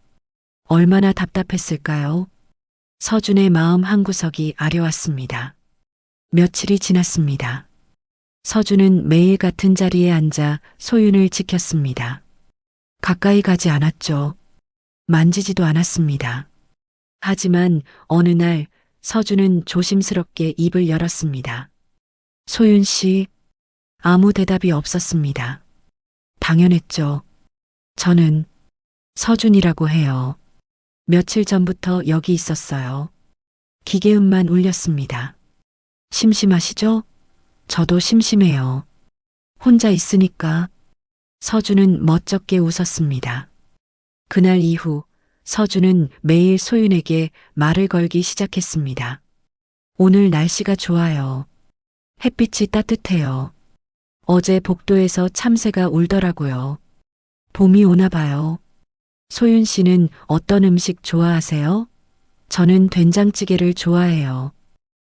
얼마나 답답했을까요? 서준의 마음 한구석이 아려왔습니다. 며칠이 지났습니다. 서준은 매일 같은 자리에 앉아 소윤을 지켰습니다. 가까이 가지 않았죠. 만지지도 않았습니다. 하지만 어느 날 서준은 조심스럽게 입을 열었습니다. 소윤 씨, 아무 대답이 없었습니다. 당연했죠. 저는 서준이라고 해요. 며칠 전부터 여기 있었어요. 기계음만 울렸습니다. 심심하시죠? 저도 심심해요. 혼자 있으니까. 서준은 멋쩍게 웃었습니다. 그날 이후 서준은 매일 소윤에게 말을 걸기 시작했습니다. 오늘 날씨가 좋아요. 햇빛이 따뜻해요. 어제 복도에서 참새가 울더라고요. 봄이 오나 봐요. 소윤 씨는 어떤 음식 좋아하세요? 저는 된장찌개를 좋아해요.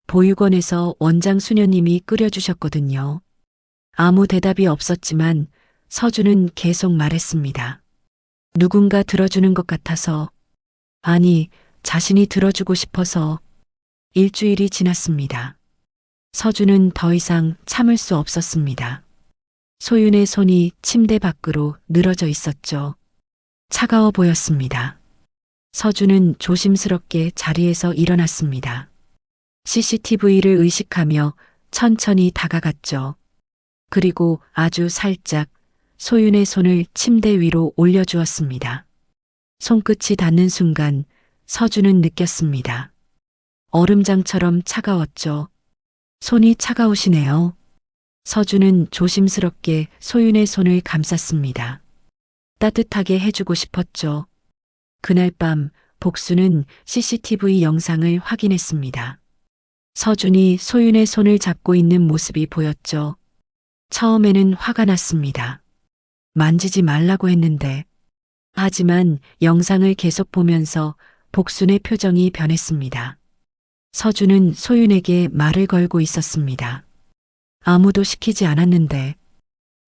보육원에서 원장 수녀님이 끓여주셨거든요. 아무 대답이 없었지만 서준은 계속 말했습니다. 누군가 들어주는 것 같아서, 아니, 자신이 들어주고 싶어서. 일주일이 지났습니다. 서준은 더 이상 참을 수 없었습니다. 소윤의 손이 침대 밖으로 늘어져 있었죠. 차가워 보였습니다. 서준은 조심스럽게 자리에서 일어났습니다. CCTV를 의식하며 천천히 다가갔죠. 그리고 아주 살짝 소윤의 손을 침대 위로 올려주었습니다. 손끝이 닿는 순간 서준은 느꼈습니다. 얼음장처럼 차가웠죠. 손이 차가우시네요. 서준은 조심스럽게 소윤의 손을 감쌌습니다. 따뜻하게 해주고 싶었죠. 그날 밤 복수는 CCTV 영상을 확인했습니다. 서준이 소윤의 손을 잡고 있는 모습이 보였죠. 처음에는 화가 났습니다. 만지지 말라고 했는데. 하지만 영상을 계속 보면서 복순의 표정이 변했습니다. 서준은 소윤에게 말을 걸고 있었습니다. 아무도 시키지 않았는데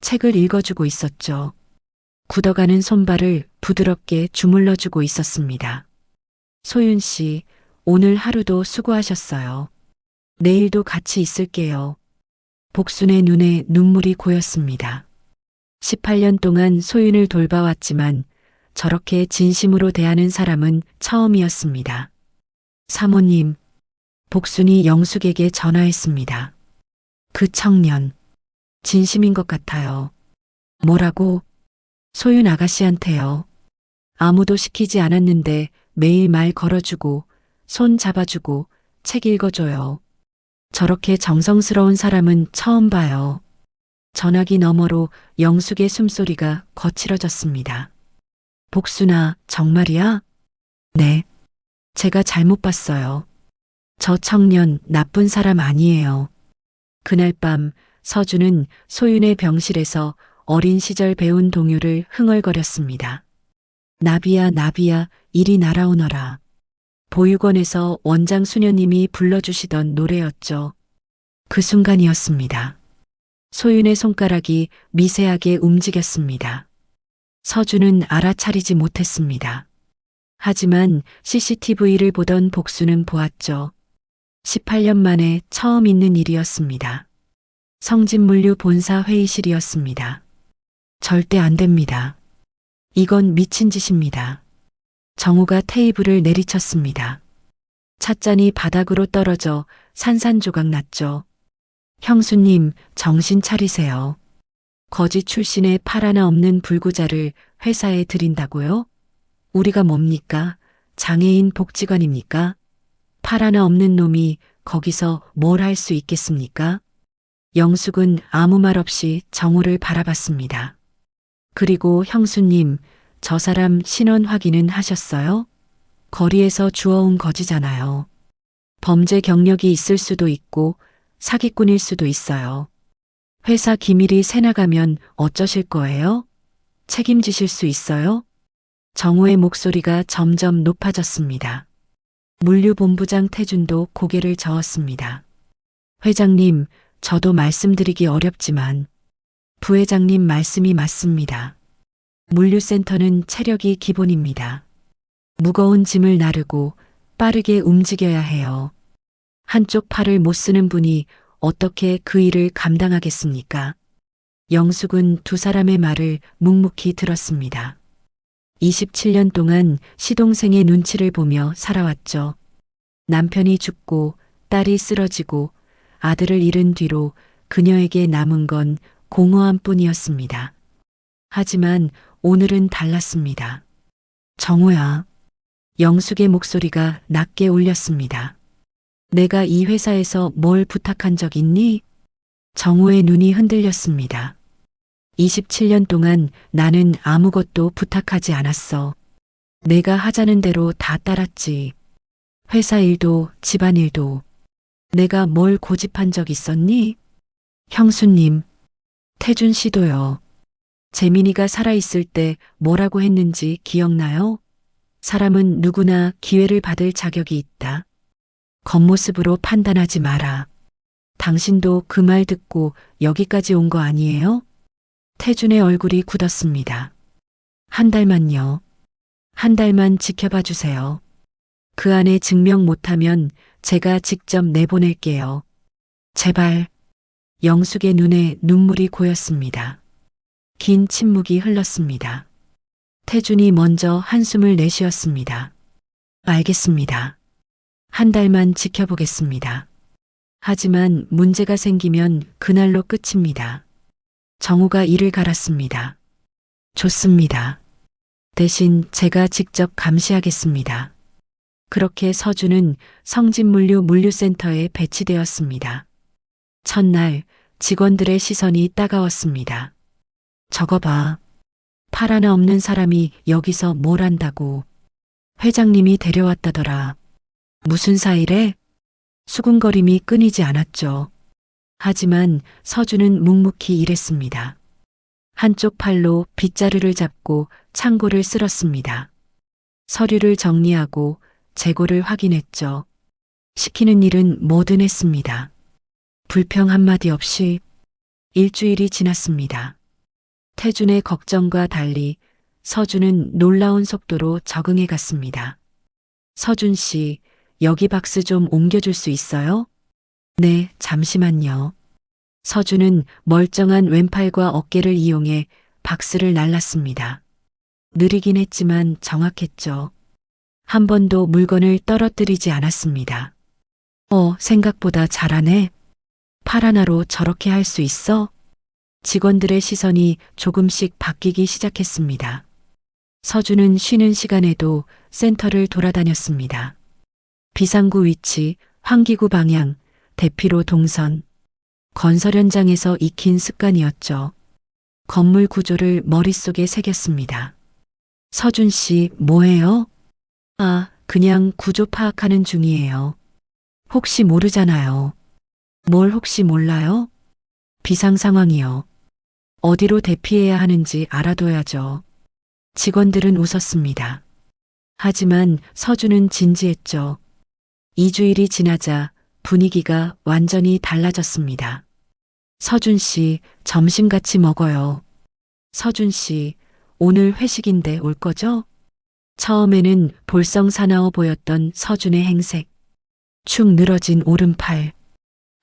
책을 읽어주고 있었죠. 굳어가는 손발을 부드럽게 주물러주고 있었습니다. 소윤 씨, 오늘 하루도 수고하셨어요. 내일도 같이 있을게요. 복순의 눈에 눈물이 고였습니다. 18년 동안 소윤을 돌봐왔지만 저렇게 진심으로 대하는 사람은 처음이었습니다. 사모님, 복순이 영숙에게 전화했습니다. 그 청년, 진심인 것 같아요. 뭐라고? 소윤 아가씨한테요. 아무도 시키지 않았는데 매일 말 걸어주고, 손 잡아주고, 책 읽어줘요. 저렇게 정성스러운 사람은 처음 봐요. 전화기 너머로 영숙의 숨소리가 거칠어졌습니다. 복순아, 정말이야? 네. 제가 잘못 봤어요. 저 청년 나쁜 사람 아니에요. 그날 밤 서준은 소윤의 병실에서 어린 시절 배운 동요를 흥얼거렸습니다. 나비야 나비야 이리 날아오너라. 보육원에서 원장 수녀님이 불러주시던 노래였죠. 그 순간이었습니다. 소윤의 손가락이 미세하게 움직였습니다. 서준은 알아차리지 못했습니다. 하지만 CCTV를 보던 복수는 보았죠. 18년 만에 처음 있는 일이었습니다. 성진물류 본사 회의실이었습니다. 절대 안 됩니다. 이건 미친 짓입니다. 정우가 테이블을 내리쳤습니다. 찻잔이 바닥으로 떨어져 산산조각 났죠. 형수님, 정신 차리세요. 거지 출신의 팔 하나 없는 불구자를 회사에 들인다고요? 우리가 뭡니까? 장애인 복지관입니까? 팔 하나 없는 놈이 거기서 뭘 할 수 있겠습니까? 영숙은 아무 말 없이 정우를 바라봤습니다. 그리고 형수님, 저 사람 신원 확인은 하셨어요? 거리에서 주워온 거지잖아요. 범죄 경력이 있을 수도 있고 사기꾼일 수도 있어요. 회사 기밀이 새나가면 어쩌실 거예요? 책임지실 수 있어요? 정우의 목소리가 점점 높아졌습니다. 물류본부장 태준도 고개를 저었습니다. 회장님, 저도 말씀드리기 어렵지만 부회장님 말씀이 맞습니다. 물류센터는 체력이 기본입니다. 무거운 짐을 나르고 빠르게 움직여야 해요. 한쪽 팔을 못 쓰는 분이 어떻게 그 일을 감당하겠습니까? 영숙은 두 사람의 말을 묵묵히 들었습니다. 27년 동안 시동생의 눈치를 보며 살아왔죠. 남편이 죽고 딸이 쓰러지고 아들을 잃은 뒤로 그녀에게 남은 건 공허함 뿐이었습니다. 하지만 오늘은 달랐습니다. 정우야. 영숙의 목소리가 낮게 울렸습니다. 내가 이 회사에서 뭘 부탁한 적 있니? 정우의 눈이 흔들렸습니다. 27년 동안 나는 아무것도 부탁하지 않았어. 내가 하자는 대로 다 따랐지. 회사 일도 집안 일도. 내가 뭘 고집한 적 있었니? 형수님, 태준 씨도요. 재민이가 살아있을 때 뭐라고 했는지 기억나요? 사람은 누구나 기회를 받을 자격이 있다. 겉모습으로 판단하지 마라. 당신도 그 말 듣고 여기까지 온 거 아니에요? 태준의 얼굴이 굳었습니다. 한 달만요. 한 달만 지켜봐 주세요. 그 안에 증명 못하면 제가 직접 내보낼게요. 제발. 영숙의 눈에 눈물이 고였습니다. 긴 침묵이 흘렀습니다. 태준이 먼저 한숨을 내쉬었습니다. 알겠습니다. 한 달만 지켜보겠습니다. 하지만 문제가 생기면 그날로 끝입니다. 정우가 이를 갈았습니다. 좋습니다. 대신 제가 직접 감시하겠습니다. 그렇게 서준은 성진물류 물류센터에 배치되었습니다. 첫날 직원들의 시선이 따가웠습니다. 저거 봐. 팔 하나 없는 사람이 여기서 뭘 한다고. 회장님이 데려왔다더라. 무슨 사이래? 수군거림이 끊이지 않았죠. 하지만 서준은 묵묵히 일했습니다. 한쪽 팔로 빗자루를 잡고 창고를 쓸었습니다. 서류를 정리하고 재고를 확인했죠. 시키는 일은 뭐든 했습니다. 불평 한마디 없이 일주일이 지났습니다. 태준의 걱정과 달리 서준은 놀라운 속도로 적응해 갔습니다. 서준 씨, 여기 박스 좀 옮겨줄 수 있어요? 네, 잠시만요. 서준은 멀쩡한 왼팔과 어깨를 이용해 박스를 날랐습니다. 느리긴 했지만 정확했죠. 한 번도 물건을 떨어뜨리지 않았습니다. 생각보다 잘하네. 팔 하나로 저렇게 할 수 있어? 직원들의 시선이 조금씩 바뀌기 시작했습니다. 서준은 쉬는 시간에도 센터를 돌아다녔습니다. 비상구 위치, 환기구 방향, 대피로 동선. 건설 현장에서 익힌 습관이었죠. 건물 구조를 머릿속에 새겼습니다. 서준 씨, 뭐해요? 그냥 구조 파악하는 중이에요. 혹시 모르잖아요. 뭘 혹시 몰라요? 비상 상황이요. 어디로 대피해야 하는지 알아둬야죠. 직원들은 웃었습니다. 하지만 서준은 진지했죠. 2주일이 지나자 분위기가 완전히 달라졌습니다. 서준 씨, 점심 같이 먹어요. 서준 씨, 오늘 회식인데 올 거죠? 처음에는 볼썽사나워 보였던 서준의 행색. 축 늘어진 오른팔.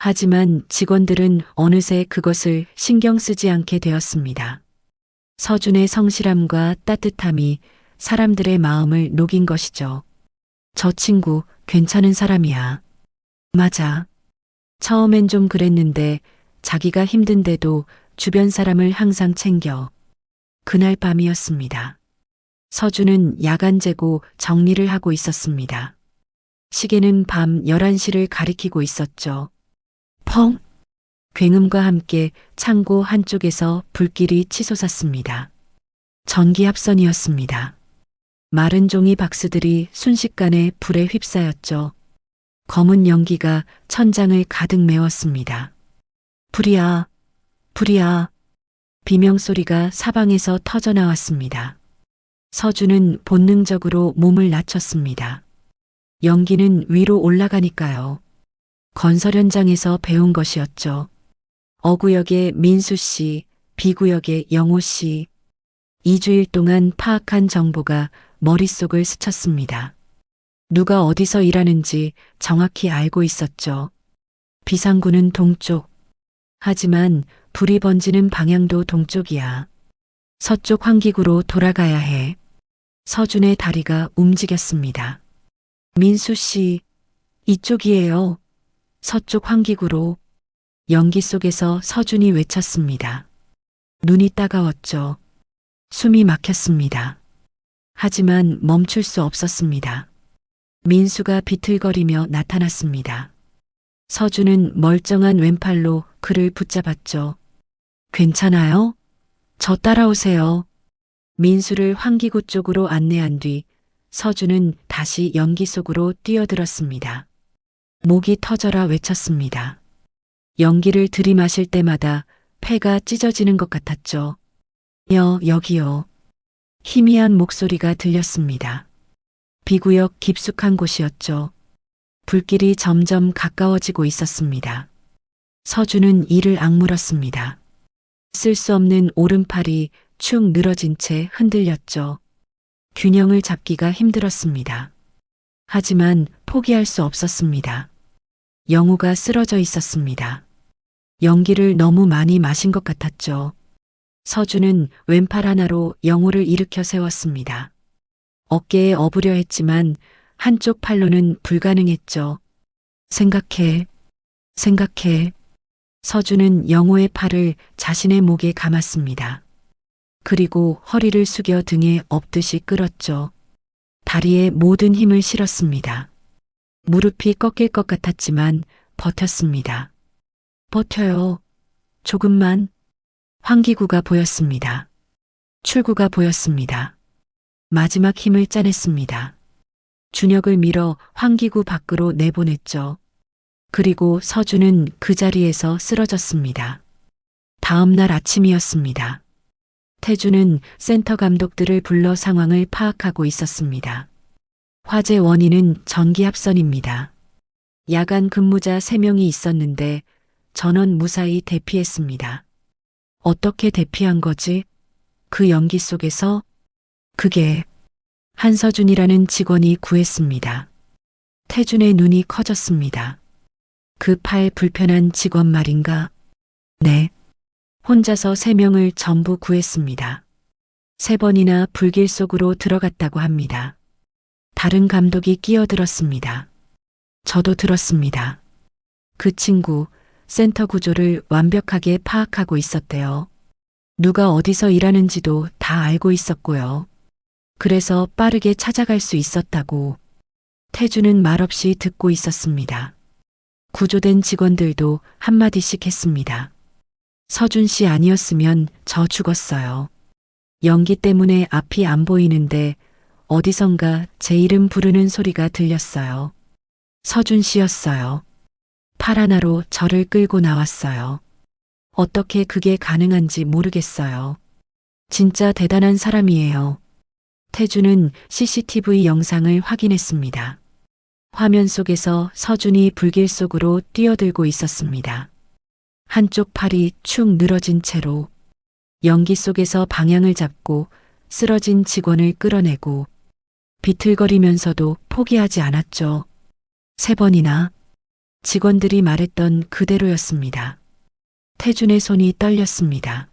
하지만 직원들은 어느새 그것을 신경 쓰지 않게 되었습니다. 서준의 성실함과 따뜻함이 사람들의 마음을 녹인 것이죠. 저 친구 괜찮은 사람이야. 맞아. 처음엔 좀 그랬는데 자기가 힘든데도 주변 사람을 항상 챙겨. 그날 밤이었습니다. 서준은 야간 재고 정리를 하고 있었습니다. 시계는 밤 11시를 가리키고 있었죠. 펑! 굉음과 함께 창고 한쪽에서 불길이 치솟았습니다. 전기 합선이었습니다. 마른 종이 박스들이 순식간에 불에 휩싸였죠. 검은 연기가 천장을 가득 메웠습니다. 불이야, 불이야. 비명소리가 사방에서 터져나왔습니다. 서준은 본능적으로 몸을 낮췄습니다. 연기는 위로 올라가니까요. 건설 현장에서 배운 것이었죠. 어구역의 민수 씨, B구역의 영호 씨. 2주일 동안 파악한 정보가 머릿속을 스쳤습니다. 누가 어디서 일하는지 정확히 알고 있었죠. 비상구는 동쪽. 하지만 불이 번지는 방향도 동쪽이야. 서쪽 환기구로 돌아가야 해. 서준의 다리가 움직였습니다. 민수 씨, 이쪽이에요. 서쪽 환기구로. 연기 속에서 서준이 외쳤습니다. 눈이 따가웠죠. 숨이 막혔습니다. 하지만 멈출 수 없었습니다. 민수가 비틀거리며 나타났습니다. 서준은 멀쩡한 왼팔로 그를 붙잡았죠. 괜찮아요? 저 따라오세요. 민수를 환기구 쪽으로 안내한 뒤 서준은 다시 연기 속으로 뛰어들었습니다. 목이 터져라 외쳤습니다. 연기를 들이마실 때마다 폐가 찢어지는 것 같았죠. 여기요. 희미한 목소리가 들렸습니다. 비구역 깊숙한 곳이었죠. 불길이 점점 가까워지고 있었습니다. 서준은 이를 악물었습니다. 쓸 수 없는 오른팔이 축 늘어진 채 흔들렸죠. 균형을 잡기가 힘들었습니다. 하지만 포기할 수 없었습니다. 영우가 쓰러져 있었습니다. 연기를 너무 많이 마신 것 같았죠. 서준은 왼팔 하나로 영우를 일으켜 세웠습니다. 어깨에 업으려 했지만 한쪽 팔로는 불가능했죠. 생각해. 서준은 영우의 팔을 자신의 목에 감았습니다. 그리고 허리를 숙여 등에 엎듯이 끌었죠. 다리에 모든 힘을 실었습니다. 무릎이 꺾일 것 같았지만 버텼습니다. 버텨요. 조금만. 환기구가 보였습니다. 출구가 보였습니다. 마지막 힘을 짜냈습니다. 준혁을 밀어 환기구 밖으로 내보냈죠. 그리고 서준은 그 자리에서 쓰러졌습니다. 다음 날 아침이었습니다. 태주는 센터 감독들을 불러 상황을 파악하고 있었습니다. 화재 원인은 전기 합선입니다. 야간 근무자 3명이 있었는데 전원 무사히 대피했습니다. 어떻게 대피한 거지? 그 연기 속에서? 그게 한서준이라는 직원이 구했습니다. 태준의 눈이 커졌습니다. 그 팔 불편한 직원 말인가? 네. 혼자서 3명을 전부 구했습니다. 3번이나 불길 속으로 들어갔다고 합니다. 다른 감독이 끼어들었습니다. 저도 들었습니다. 그 친구 센터 구조를 완벽하게 파악하고 있었대요. 누가 어디서 일하는지도 다 알고 있었고요. 그래서 빠르게 찾아갈 수 있었다고. 태주는 말없이 듣고 있었습니다. 구조된 직원들도 한마디씩 했습니다. 서준 씨 아니었으면 저 죽었어요. 연기 때문에 앞이 안 보이는데 어디선가 제 이름 부르는 소리가 들렸어요. 서준 씨였어요. 팔 하나로 저를 끌고 나왔어요. 어떻게 그게 가능한지 모르겠어요. 진짜 대단한 사람이에요. 태주는 CCTV 영상을 확인했습니다. 화면 속에서 서준이 불길 속으로 뛰어들고 있었습니다. 한쪽 팔이 축 늘어진 채로 연기 속에서 방향을 잡고 쓰러진 직원을 끌어내고 비틀거리면서도 포기하지 않았죠. 3번이나 직원들이 말했던 그대로였습니다. 태준의 손이 떨렸습니다.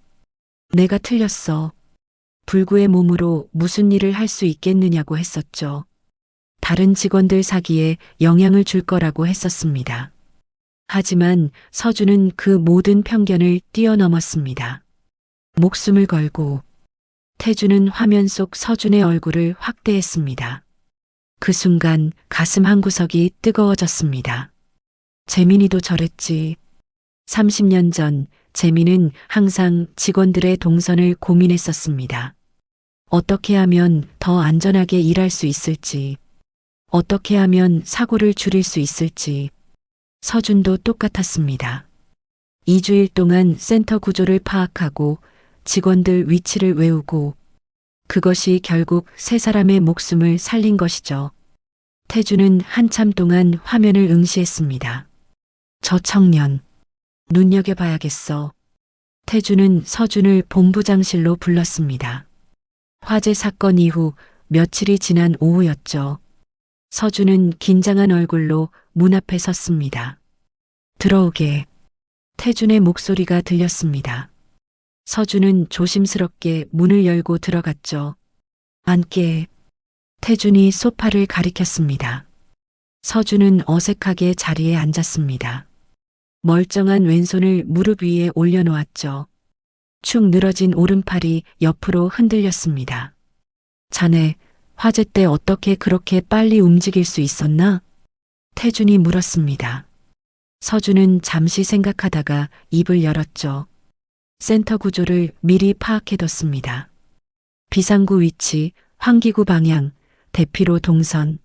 내가 틀렸어. 불구의 몸으로 무슨 일을 할 수 있겠느냐고 했었죠. 다른 직원들 사기에 영향을 줄 거라고 했었습니다. 하지만 서준은 그 모든 편견을 뛰어넘었습니다. 목숨을 걸고 태주는 화면 속 서준의 얼굴을 확대했습니다. 그 순간 가슴 한구석이 뜨거워졌습니다. 재민이도 저랬지. 30년 전 재민은 항상 직원들의 동선을 고민했었습니다. 어떻게 하면 더 안전하게 일할 수 있을지, 어떻게 하면 사고를 줄일 수 있을지. 서준도 똑같았습니다. 2주일 동안 센터 구조를 파악하고 직원들 위치를 외우고 그것이 결국 3사람의 목숨을 살린 것이죠. 태주는 한참 동안 화면을 응시했습니다. 저 청년, 눈여겨봐야겠어. 태주는 서준을 본부장실로 불렀습니다. 화재 사건 이후 며칠이 지난 오후였죠. 서준은 긴장한 얼굴로 문 앞에 섰습니다. 들어오게. 태준의 목소리가 들렸습니다. 서준은 조심스럽게 문을 열고 들어갔죠. 앉게. 태준이 소파를 가리켰습니다. 서준은 어색하게 자리에 앉았습니다. 멀쩡한 왼손을 무릎 위에 올려놓았죠. 축 늘어진 오른팔이 옆으로 흔들렸습니다. 자네, 화재 때 어떻게 그렇게 빨리 움직일 수 있었나? 태준이 물었습니다. 서준은 잠시 생각하다가 입을 열었죠. 센터 구조를 미리 파악해뒀습니다. 비상구 위치, 환기구 방향, 대피로 동선.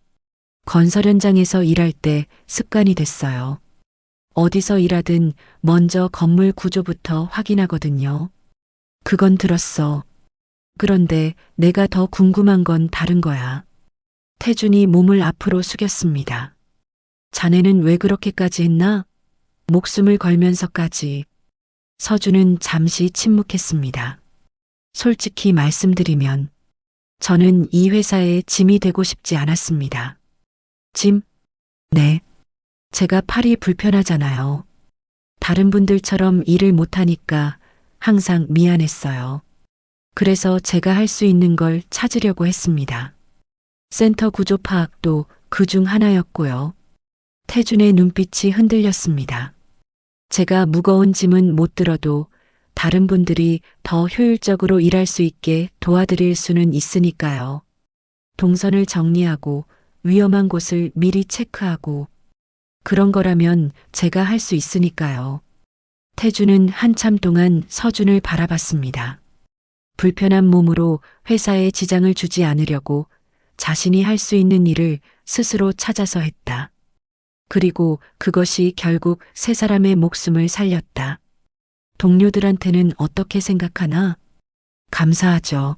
건설 현장에서 일할 때 습관이 됐어요. 어디서 일하든 먼저 건물 구조부터 확인하거든요. 그건 들었어. 그런데 내가 더 궁금한 건 다른 거야. 태준이 몸을 앞으로 숙였습니다. 자네는 왜 그렇게까지 했나? 목숨을 걸면서까지. 서준은 잠시 침묵했습니다. 솔직히 말씀드리면 저는 이 회사의 짐이 되고 싶지 않았습니다. 짐? 네. 제가 팔이 불편하잖아요. 다른 분들처럼 일을 못하니까 항상 미안했어요. 그래서 제가 할 수 있는 걸 찾으려고 했습니다. 센터 구조 파악도 그 중 하나였고요. 태준의 눈빛이 흔들렸습니다. 제가 무거운 짐은 못 들어도 다른 분들이 더 효율적으로 일할 수 있게 도와드릴 수는 있으니까요. 동선을 정리하고 위험한 곳을 미리 체크하고 그런 거라면 제가 할 수 있으니까요. 태준은 한참 동안 서준을 바라봤습니다. 불편한 몸으로 회사에 지장을 주지 않으려고 자신이 할 수 있는 일을 스스로 찾아서 했다. 그리고 그것이 결국 세 사람의 목숨을 살렸다. 동료들한테는 어떻게 생각하나? 감사하죠.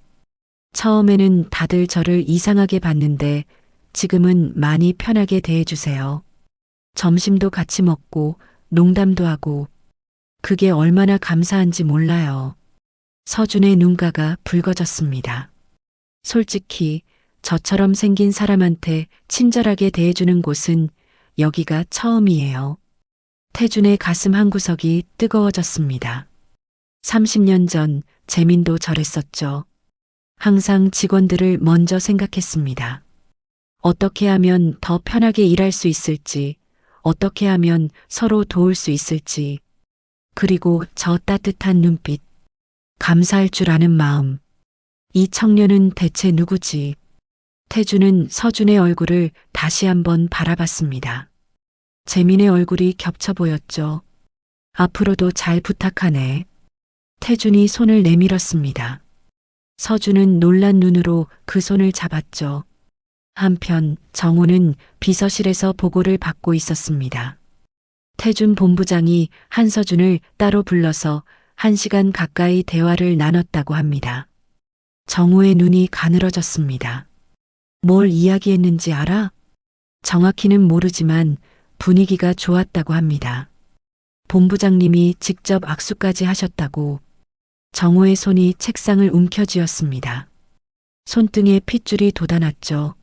처음에는 다들 저를 이상하게 봤는데 지금은 많이 편하게 대해주세요. 점심도 같이 먹고 농담도 하고 그게 얼마나 감사한지 몰라요. 서준의 눈가가 붉어졌습니다. 솔직히 저처럼 생긴 사람한테 친절하게 대해주는 곳은 여기가 처음이에요. 태준의 가슴 한구석이 뜨거워졌습니다. 30년 전 재민도 저랬었죠. 항상 직원들을 먼저 생각했습니다. 어떻게 하면 더 편하게 일할 수 있을지, 어떻게 하면 서로 도울 수 있을지, 그리고 저 따뜻한 눈빛, 감사할 줄 아는 마음. 이 청년은 대체 누구지? 태준은 서준의 얼굴을 다시 한번 바라봤습니다. 재민의 얼굴이 겹쳐 보였죠. 앞으로도 잘 부탁하네. 태준이 손을 내밀었습니다. 서준은 놀란 눈으로 그 손을 잡았죠. 한편 정우는 비서실에서 보고를 받고 있었습니다. 태준 본부장이 한서준을 따로 불러서 1시간 가까이 대화를 나눴다고 합니다. 정우의 눈이 가늘어졌습니다. 뭘 이야기했는지 알아? 정확히는 모르지만 분위기가 좋았다고 합니다. 본부장님이 직접 악수까지 하셨다고. 정우의 손이 책상을 움켜쥐었습니다. 손등에 핏줄이 돋아났죠.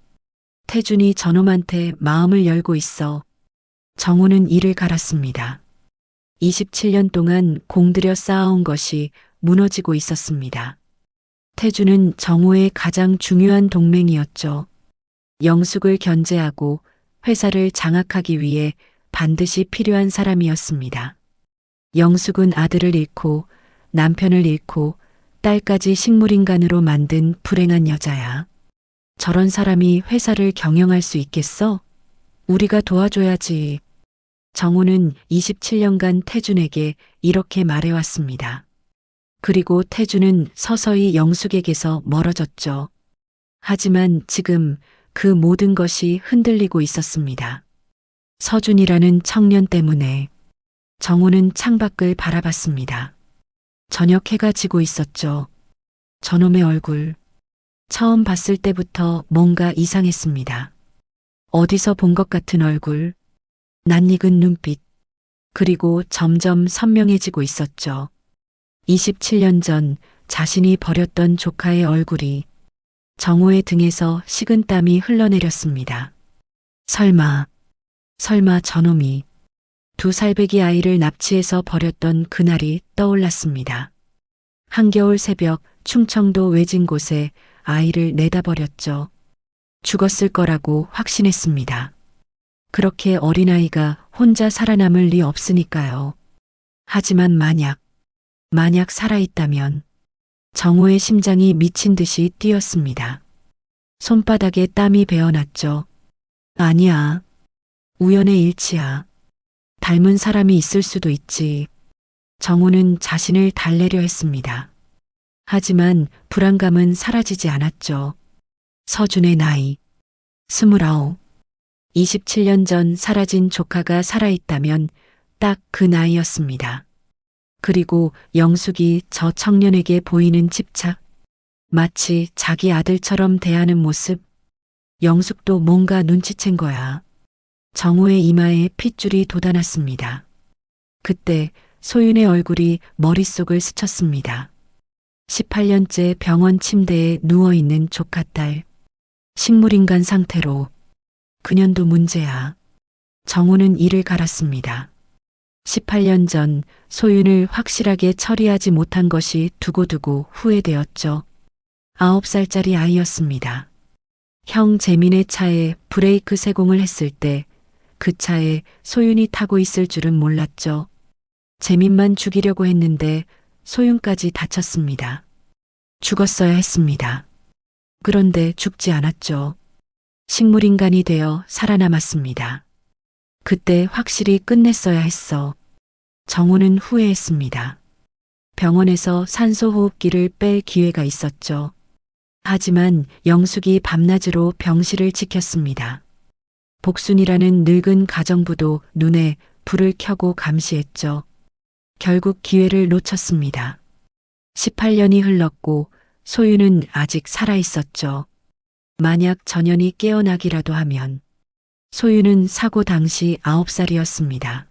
태준이 저놈한테 마음을 열고 있어. 정우는 이를 갈았습니다. 27년 동안 공들여 쌓아온 것이 무너지고 있었습니다. 태준은 정우의 가장 중요한 동맹이었죠. 영숙을 견제하고 회사를 장악하기 위해 반드시 필요한 사람이었습니다. 영숙은 아들을 잃고 남편을 잃고 딸까지 식물인간으로 만든 불행한 여자야. 저런 사람이 회사를 경영할 수 있겠어? 우리가 도와줘야지. 정우는 27년간 태준에게 이렇게 말해왔습니다. 그리고 태준은 서서히 영숙에게서 멀어졌죠. 하지만 지금 그 모든 것이 흔들리고 있었습니다. 서준이라는 청년 때문에. 정우는 창밖을 바라봤습니다. 저녁 해가 지고 있었죠. 저놈의 얼굴. 처음 봤을 때부터 뭔가 이상했습니다. 어디서 본 것 같은 얼굴. 낯익은 눈빛. 그리고 점점 선명해지고 있었죠. 27년 전 자신이 버렸던 조카의 얼굴이. 정우의 등에서 식은땀이 흘러내렸습니다. 설마 저놈이 2살배기 아이를 납치해서 버렸던 그날이 떠올랐습니다. 한겨울 새벽 충청도 외진 곳에 아이를 내다 버렸죠. 죽었을 거라고 확신했습니다. 그렇게 어린아이가 혼자 살아남을 리 없으니까요. 하지만 만약 살아있다면. 정우의 심장이 미친 듯이 뛰었습니다. 손바닥에 땀이 배어났죠. 아니야. 우연의 일치야. 닮은 사람이 있을 수도 있지. 정우는 자신을 달래려 했습니다. 하지만 불안감은 사라지지 않았죠. 서준의 나이. 29. 27년 전 사라진 조카가 살아있다면 딱 그 나이였습니다. 그리고 영숙이 저 청년에게 보이는 집착, 마치 자기 아들처럼 대하는 모습, 영숙도 뭔가 눈치챈 거야. 정호의 이마에 핏줄이 돋아났습니다. 그때 소윤의 얼굴이 머릿속을 스쳤습니다. 18년째 병원 침대에 누워있는 조카딸. 식물인간 상태로. 그년도 문제야. 정호는 이를 갈았습니다. 18년 전 소윤을 확실하게 처리하지 못한 것이 두고두고 후회되었죠. 9살짜리 아이였습니다. 형 재민의 차에 브레이크 세공을 했을 때 그 차에 소윤이 타고 있을 줄은 몰랐죠. 재민만 죽이려고 했는데 소윤까지 다쳤습니다. 죽었어야 했습니다. 그런데 죽지 않았죠. 식물인간이 되어 살아남았습니다. 그때 확실히 끝냈어야 했어. 정호는 후회했습니다. 병원에서 산소호흡기를 뺄 기회가 있었죠. 하지만 영숙이 밤낮으로 병실을 지켰습니다. 복순이라는 늙은 가정부도 눈에 불을 켜고 감시했죠. 결국 기회를 놓쳤습니다. 18년이 흘렀고 소윤은 아직 살아 있었죠. 만약 전현이 깨어나기라도 하면. 소윤은 사고 당시 9살이었습니다.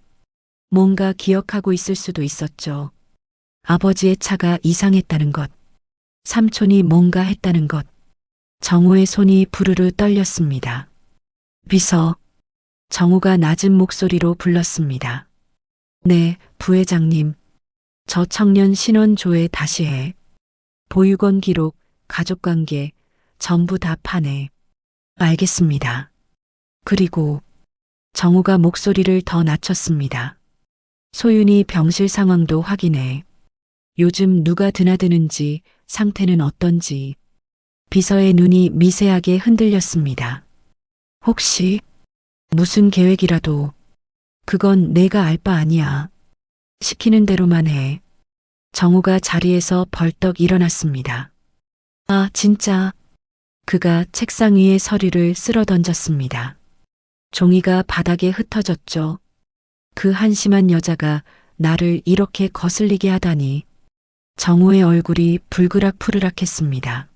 뭔가 기억하고 있을 수도 있었죠. 아버지의 차가 이상했다는 것. 삼촌이 뭔가 했다는 것. 정호의 손이 부르르 떨렸습니다. 비서. 정호가 낮은 목소리로 불렀습니다. 네, 부회장님. 저 청년 신원 조회 다시 해. 보육원 기록, 가족관계, 전부 다 파내. 알겠습니다. 그리고 정호가 목소리를 더 낮췄습니다. 소윤이 병실 상황도 확인해. 요즘 누가 드나드는지, 상태는 어떤지. 비서의 눈이 미세하게 흔들렸습니다. 혹시 무슨 계획이라도. 그건 내가 알 바 아니야. 시키는 대로만 해. 정호가 자리에서 벌떡 일어났습니다. 아, 진짜. 그가 책상 위에 서류를 쓸어 던졌습니다. 종이가 바닥에 흩어졌죠. 그 한심한 여자가 나를 이렇게 거슬리게 하다니. 정호의 얼굴이 불그락푸르락했습니다.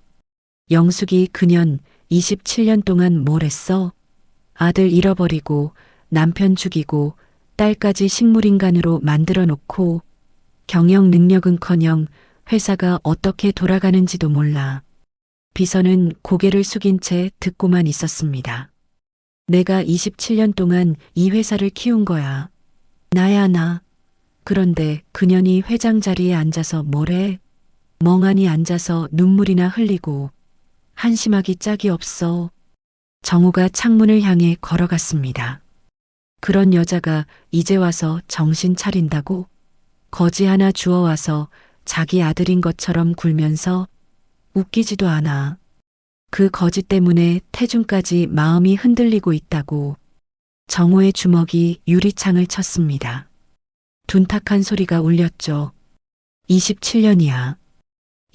영숙이 그년 27년 동안 뭘 했어? 아들 잃어버리고 남편 죽이고 딸까지 식물인간으로 만들어 놓고 경영 능력은커녕 회사가 어떻게 돌아가는지도 몰라. 비서는 고개를 숙인 채 듣고만 있었습니다. 내가 27년 동안 이 회사를 키운 거야. 나야 나. 그런데 그년이 회장 자리에 앉아서 뭐래? 멍하니 앉아서 눈물이나 흘리고 한심하기 짝이 없어. 정호가 창문을 향해 걸어갔습니다. 그런 여자가 이제 와서 정신 차린다고? 거지 하나 주워와서 자기 아들인 것처럼 굴면서 웃기지도 않아. 그 거지 때문에 태중까지 마음이 흔들리고 있다고. 정호의 주먹이 유리창을 쳤습니다. 둔탁한 소리가 울렸죠. 27년이야.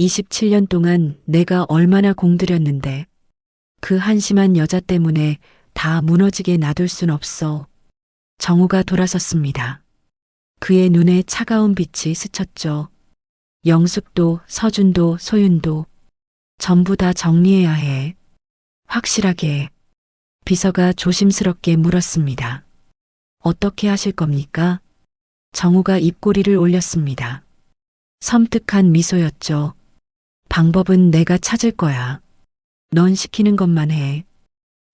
27년 동안 내가 얼마나 공들였는데 그 한심한 여자 때문에 다 무너지게 놔둘 순 없어. 정호가 돌아섰습니다. 그의 눈에 차가운 빛이 스쳤죠. 영숙도 서준도 소윤도 전부 다 정리해야 해. 확실하게. 비서가 조심스럽게 물었습니다. 어떻게 하실 겁니까? 정호가 입꼬리를 올렸습니다. 섬뜩한 미소였죠. 방법은 내가 찾을 거야. 넌 시키는 것만 해.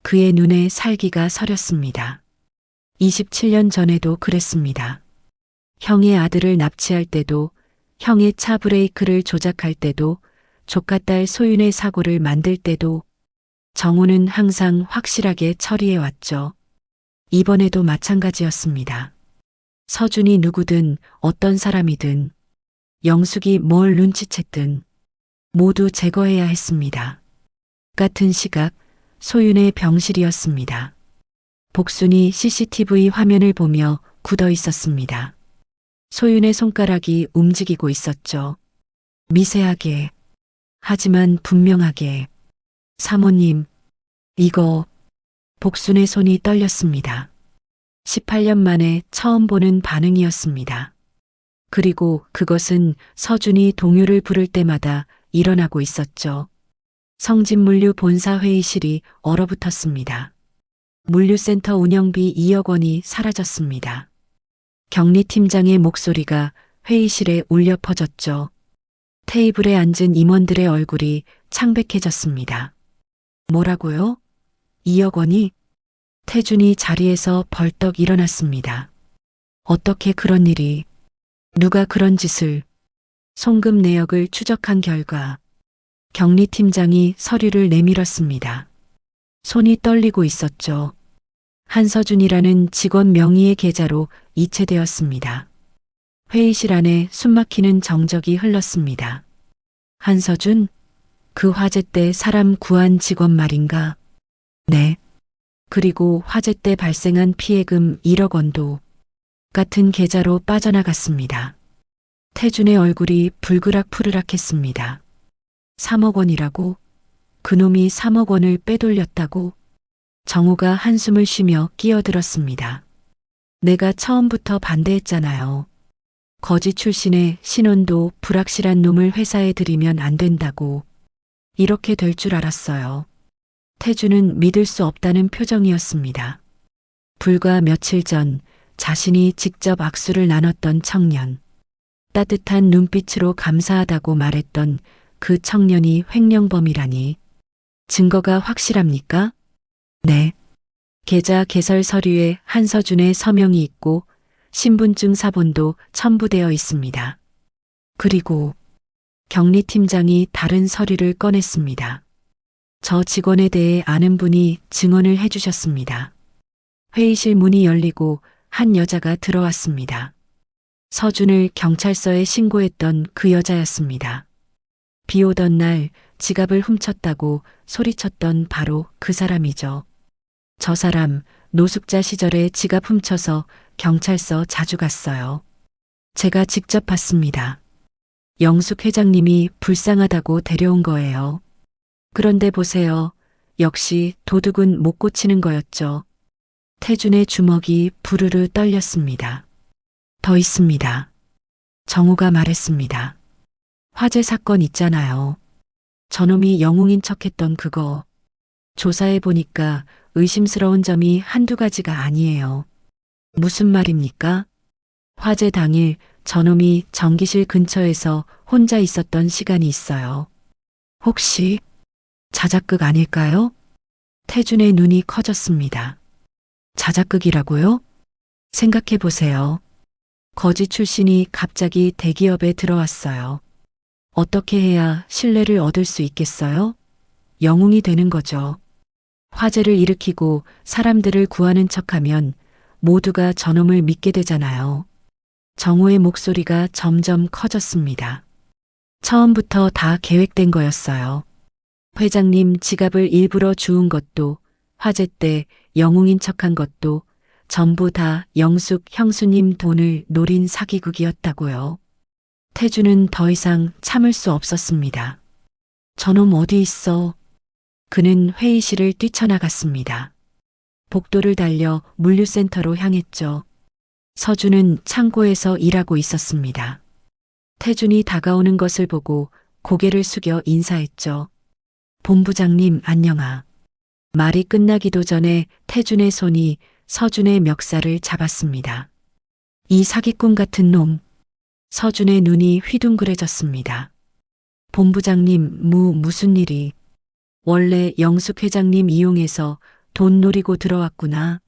그의 눈에 살기가 서렸습니다. 27년 전에도 그랬습니다. 형의 아들을 납치할 때도, 형의 차 브레이크를 조작할 때도, 조카딸 소윤의 사고를 만들 때도 정호는 항상 확실하게 처리해왔죠. 이번에도 마찬가지였습니다. 서준이 누구든 어떤 사람이든 영숙이 뭘 눈치챘든 모두 제거해야 했습니다. 같은 시각 소윤의 병실이었습니다. 복순이 CCTV 화면을 보며 굳어 있었습니다. 소윤의 손가락이 움직이고 있었죠. 미세하게, 하지만 분명하게. 사모님, 이거. 복순의 손이 떨렸습니다. 18년 만에 처음 보는 반응이었습니다. 그리고 그것은 서준이 동요를 부를 때마다 일어나고 있었죠. 성진물류 본사 회의실이 얼어붙었습니다. 물류센터 운영비 2억 원이 사라졌습니다. 격리팀장의 목소리가 회의실에 울려 퍼졌죠. 테이블에 앉은 임원들의 얼굴이 창백해졌습니다. 뭐라고요? 2억 원이? 태준이 자리에서 벌떡 일어났습니다. 어떻게 그런 일이? 누가 그런 짓을? 송금 내역을 추적한 결과 격리팀장이 서류를 내밀었습니다. 손이 떨리고 있었죠. 한서준이라는 직원 명의의 계좌로 이체되었습니다. 회의실 안에 숨막히는 정적이 흘렀습니다. 한서준? 그 화재 때 사람 구한 직원 말인가? 네. 그리고 화재 때 발생한 피해금 1억 원도 같은 계좌로 빠져나갔습니다. 태준의 얼굴이 불그락푸르락했습니다. 3억 원이라고? 그놈이 3억 원을 빼돌렸다고? 정우가 한숨을 쉬며 끼어들었습니다. 내가 처음부터 반대했잖아요. 거지 출신의 신혼도 불확실한 놈을 회사에 들이면 안 된다고. 이렇게 될 줄 알았어요. 태주는 믿을 수 없다는 표정이었습니다. 불과 며칠 전 자신이 직접 악수를 나눴던 청년. 따뜻한 눈빛으로 감사하다고 말했던 그 청년이 횡령범이라니. 증거가 확실합니까? 네. 계좌 개설 서류에 한서준의 서명이 있고 신분증 사본도 첨부되어 있습니다. 그리고 격리팀장이 다른 서류를 꺼냈습니다. 저 직원에 대해 아는 분이 증언을 해주셨습니다. 회의실 문이 열리고 한 여자가 들어왔습니다. 서준을 경찰서에 신고했던 그 여자였습니다. 비 오던 날 지갑을 훔쳤다고 소리쳤던 바로 그 사람이죠. 저 사람 노숙자 시절에 지갑 훔쳐서 경찰서 자주 갔어요. 제가 직접 봤습니다. 영숙 회장님이 불쌍하다고 데려온 거예요. 그런데 보세요. 역시 도둑은 못 고치는 거였죠. 태준의 주먹이 부르르 떨렸습니다. 더 있습니다. 정우가 말했습니다. 화재 사건 있잖아요. 저놈이 영웅인 척했던 그거. 조사해 보니까 의심스러운 점이 한두 가지가 아니에요. 무슨 말입니까? 화재 당일 저놈이 전기실 근처에서 혼자 있었던 시간이 있어요. 혹시 자작극 아닐까요? 태준의 눈이 커졌습니다. 자작극이라고요? 생각해 보세요. 거지 출신이 갑자기 대기업에 들어왔어요. 어떻게 해야 신뢰를 얻을 수 있겠어요? 영웅이 되는 거죠. 화재를 일으키고 사람들을 구하는 척하면 모두가 저놈을 믿게 되잖아요. 정우의 목소리가 점점 커졌습니다. 처음부터 다 계획된 거였어요. 회장님 지갑을 일부러 주운 것도, 화재 때 영웅인 척한 것도 전부 다 영숙 형수님 돈을 노린 사기극이었다고요. 태주는 더 이상 참을 수 없었습니다. 저놈 어디 있어? 그는 회의실을 뛰쳐나갔습니다. 복도를 달려 물류센터로 향했죠. 서준은 창고에서 일하고 있었습니다. 태준이 다가오는 것을 보고 고개를 숙여 인사했죠. 본부장님 안녕하. 말이 끝나기도 전에 태준의 손이 서준의 멱살을 잡았습니다. 이 사기꾼 같은 놈. 서준의 눈이 휘둥그레졌습니다. 본부장님 무슨 일이. 원래 영숙 회장님 이용해서 돈 노리고 들어왔구나.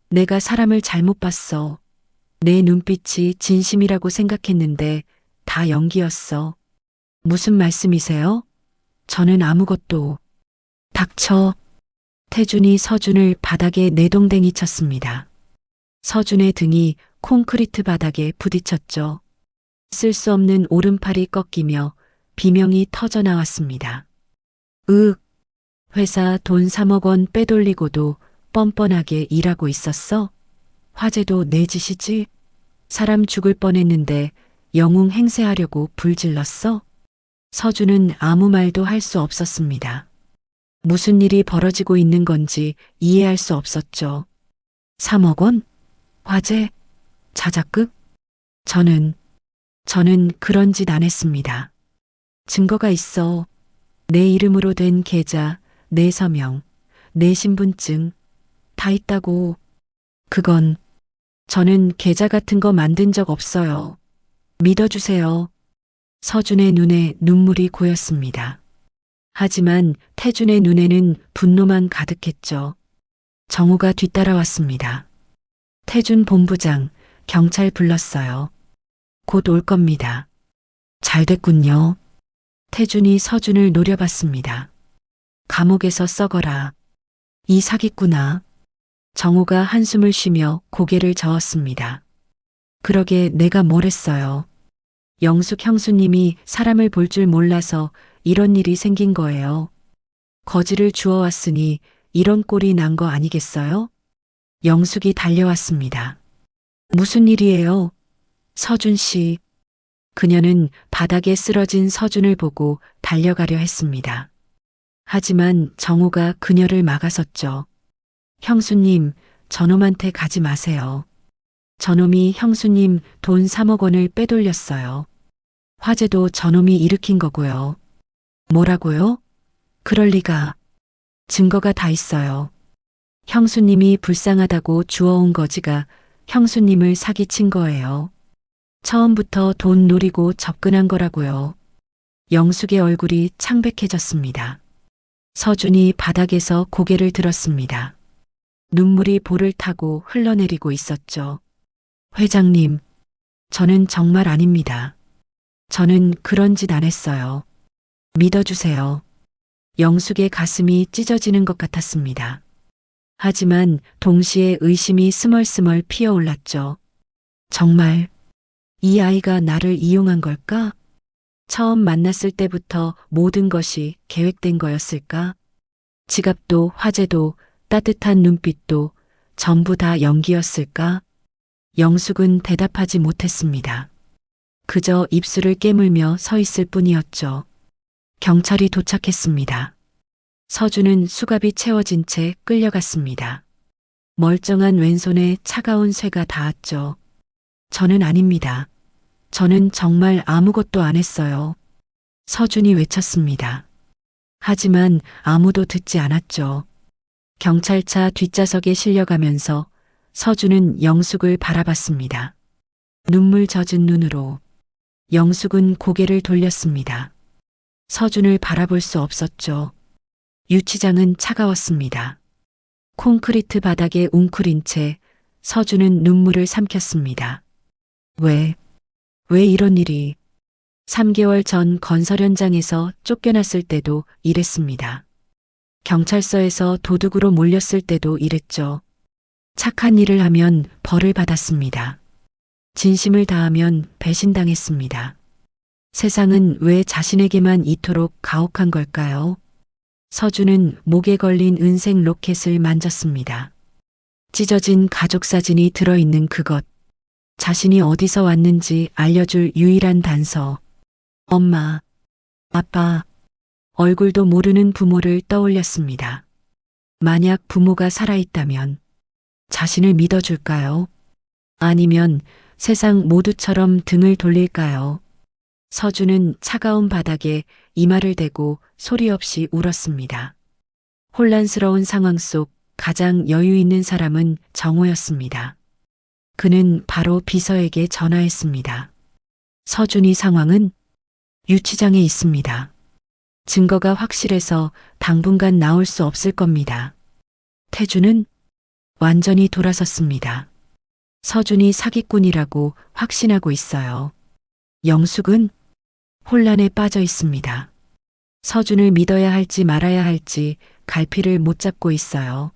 내가 사람을 잘못 봤어. 내 눈빛이 진심이라고 생각했는데 다 연기였어. 무슨 말씀이세요? 저는 아무것도. 닥쳐. 태준이 서준을 바닥에 내동댕이 쳤습니다. 서준의 등이 콘크리트 바닥에 부딪혔죠. 쓸 수 없는 오른팔이 꺾이며 비명이 터져 나왔습니다. 회사 돈 3억 원 빼돌리고도 뻔뻔하게 일하고 있었어? 화재도 내 짓이지? 사람 죽을 뻔했는데 영웅 행세하려고 불질렀어? 서준은 아무 말도 할 수 없었습니다. 무슨 일이 벌어지고 있는 건지 이해할 수 없었죠. 3억 원? 화재? 자작극? 저는 그런 짓 안 했습니다. 증거가 있어. 내 이름으로 된 계좌, 내 서명, 내 신분증 다 있다고. 그건 저는 계좌 같은 거 만든 적 없어요. 믿어주세요. 서준의 눈에 눈물이 고였습니다. 하지만 태준의 눈에는 분노만 가득했죠. 정우가 뒤따라왔습니다. 태준 본부장, 경찰 불렀어요. 곧 올 겁니다. 잘 됐군요. 태준이 서준을 노려봤습니다. 감옥에서 썩어라. 이 사기꾼아. 정우가 한숨을 쉬며 고개를 저었습니다. 그러게 내가 뭘 했어요. 영숙 형수님이 사람을 볼 줄 몰라서 이런 일이 생긴 거예요. 거지를 주워왔으니 이런 꼴이 난 거 아니겠어요? 영숙이 달려왔습니다. 무슨 일이에요? 서준 씨. 그녀는 바닥에 쓰러진 서준을 보고 달려가려 했습니다. 하지만 정우가 그녀를 막아섰죠. 형수님, 저놈한테 가지 마세요. 저놈이 형수님 돈 3억 원을 빼돌렸어요. 화재도 저놈이 일으킨 거고요. 뭐라고요? 그럴 리가. 증거가 다 있어요. 형수님이 불쌍하다고 주워온 거지가 형수님을 사기친 거예요. 처음부터 돈 노리고 접근한 거라고요. 영숙의 얼굴이 창백해졌습니다. 서준이 바닥에서 고개를 들었습니다. 눈물이 볼을 타고 흘러내리고 있었죠. 회장님, 저는 정말 아닙니다. 저는 그런 짓 안 했어요. 믿어주세요. 영숙의 가슴이 찢어지는 것 같았습니다. 하지만 동시에 의심이 스멀스멀 피어올랐죠. 정말 이 아이가 나를 이용한 걸까? 처음 만났을 때부터 모든 것이 계획된 거였을까? 지갑도 화제도 따뜻한 눈빛도 전부 다 연기였을까? 영숙은 대답하지 못했습니다. 그저 입술을 깨물며 서 있을 뿐이었죠. 경찰이 도착했습니다. 서준은 수갑이 채워진 채 끌려갔습니다. 멀쩡한 왼손에 차가운 쇠가 닿았죠. 저는 아닙니다. 저는 정말 아무것도 안 했어요. 서준이 외쳤습니다. 하지만 아무도 듣지 않았죠. 경찰차 뒷좌석에 실려가면서 서준은 영숙을 바라봤습니다. 눈물 젖은 눈으로. 영숙은 고개를 돌렸습니다. 서준을 바라볼 수 없었죠. 유치장은 차가웠습니다. 콘크리트 바닥에 웅크린 채 서준은 눈물을 삼켰습니다. 왜 이런 일이? 3개월 전 건설 현장에서 쫓겨났을 때도 이랬습니다. 경찰서에서 도둑으로 몰렸을 때도 이랬죠. 착한 일을 하면 벌을 받았습니다. 진심을 다하면 배신당했습니다. 세상은 왜 자신에게만 이토록 가혹한 걸까요? 서준은 목에 걸린 은색 로켓을 만졌습니다. 찢어진 가족 사진이 들어있는 그것. 자신이 어디서 왔는지 알려줄 유일한 단서. 엄마, 아빠, 얼굴도 모르는 부모를 떠올렸습니다. 만약 부모가 살아있다면 자신을 믿어줄까요? 아니면 세상 모두처럼 등을 돌릴까요? 서준은 차가운 바닥에 이마를 대고 소리 없이 울었습니다. 혼란스러운 상황 속 가장 여유 있는 사람은 정호였습니다. 그는 바로 비서에게 전화했습니다. 서준이 상황은 유치장에 있습니다. 증거가 확실해서 당분간 나올 수 없을 겁니다. 태준은 완전히 돌아섰습니다. 서준이 사기꾼이라고 확신하고 있어요. 영숙은 혼란에 빠져 있습니다. 서준을 믿어야 할지 말아야 할지 갈피를 못 잡고 있어요.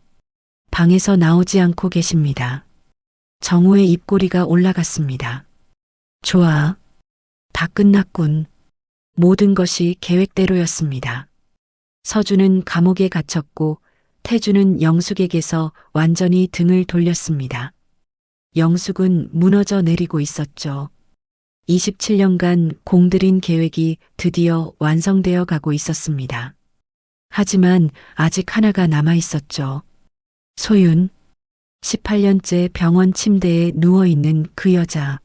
방에서 나오지 않고 계십니다. 정우의 입꼬리가 올라갔습니다. 좋아. 다 끝났군. 모든 것이 계획대로였습니다. 서준은 감옥에 갇혔고 태준은 영숙에게서 완전히 등을 돌렸습니다. 영숙은 무너져 내리고 있었죠. 27년간 공들인 계획이 드디어 완성되어 가고 있었습니다. 하지만 아직 하나가 남아 있었죠. 소윤. 18년째 병원 침대에 누워있는 그 여자.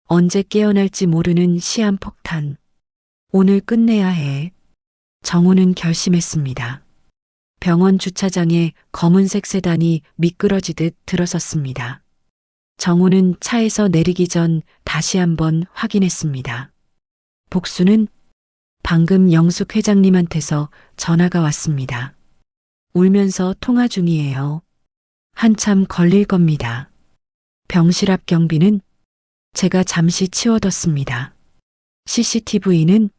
언제 깨어날지 모르는 시한폭탄. 오늘 끝내야 해. 정우는 결심했습니다. 병원 주차장에 검은색 세단이 미끄러지듯 들어섰습니다. 정우는 차에서 내리기 전 다시 한번 확인했습니다. 복수는 방금 영숙 회장님한테서 전화가 왔습니다. 울면서 통화 중이에요. 한참 걸릴 겁니다. 병실 앞 경비는 제가 잠시 치워뒀습니다. CCTV는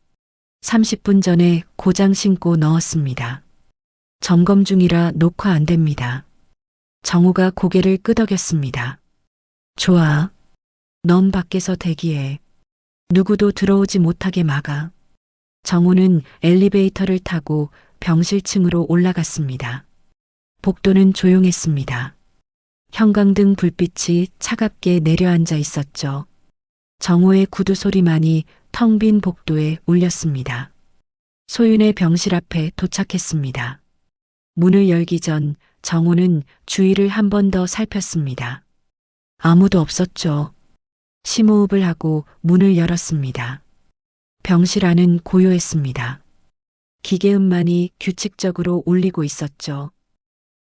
30분 전에 고장 신고 넣었습니다. 점검 중이라 녹화 안 됩니다. 정우가 고개를 끄덕였습니다. 좋아. 넌 밖에서 대기해. 누구도 들어오지 못하게 막아. 정우는 엘리베이터를 타고 병실층으로 올라갔습니다. 복도는 조용했습니다. 형광등 불빛이 차갑게 내려앉아 있었죠. 정우의 구두 소리만이 텅 빈 복도에 울렸습니다. 소윤의 병실 앞에 도착했습니다. 문을 열기 전 정우는 주위를 한 번 더 살폈습니다. 아무도 없었죠. 심호흡을 하고 문을 열었습니다. 병실 안은 고요했습니다. 기계음만이 규칙적으로 울리고 있었죠.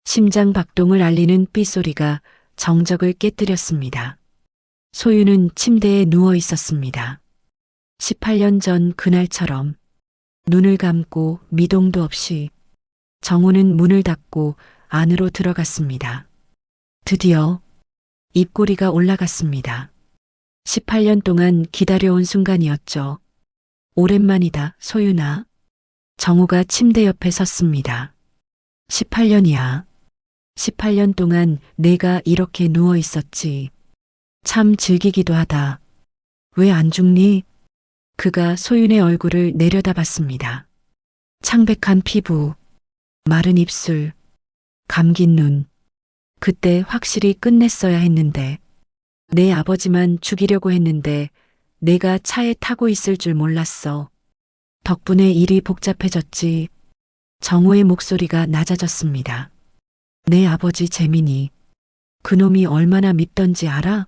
심장 박동을 알리는 삐소리가 정적을 깨뜨렸습니다. 소윤은 침대에 누워 있었습니다. 18년 전 그날처럼 눈을 감고 미동도 없이 정우는 문을 닫고 안으로 들어갔습니다. 드디어 입꼬리가 올라갔습니다. 18년 동안 기다려온 순간이었죠. 오랜만이다, 소윤아. 정우가 침대 옆에 섰습니다. 18년이야. 18년 동안 내가 이렇게 누워 있었지. 참 즐기기도 하다. 왜 안 죽니? 그가 소윤의 얼굴을 내려다봤습니다. 창백한 피부, 마른 입술, 감긴 눈. 그때 확실히 끝냈어야 했는데, 내 아버지만 죽이려고 했는데 내가 차에 타고 있을 줄 몰랐어. 덕분에 일이 복잡해졌지. 정우의 목소리가 낮아졌습니다. 내 아버지 재민이. 그놈이 얼마나 밉던지 알아?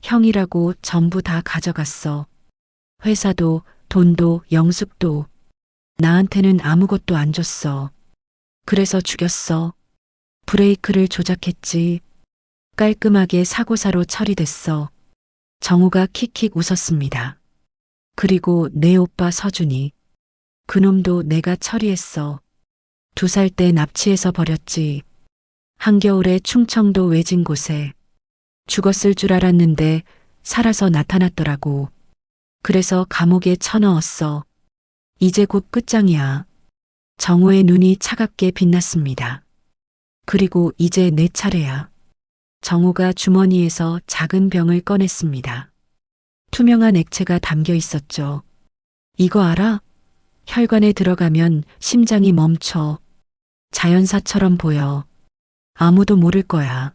형이라고 전부 다 가져갔어. 회사도, 돈도, 영숙도. 나한테는 아무것도 안 줬어. 그래서 죽였어. 브레이크를 조작했지. 깔끔하게 사고사로 처리됐어. 정우가 킥킥 웃었습니다. 그리고 내 오빠 서준이. 그놈도 내가 처리했어. 2살 때 납치해서 버렸지. 한겨울에 충청도 외진 곳에. 죽었을 줄 알았는데 살아서 나타났더라고. 그래서 감옥에 쳐넣었어. 이제 곧 끝장이야. 정우의 눈이 차갑게 빛났습니다. 그리고 이제 내 차례야. 정우가 주머니에서 작은 병을 꺼냈습니다. 투명한 액체가 담겨 있었죠. 이거 알아? 혈관에 들어가면 심장이 멈춰. 자연사처럼 보여. 아무도 모를 거야.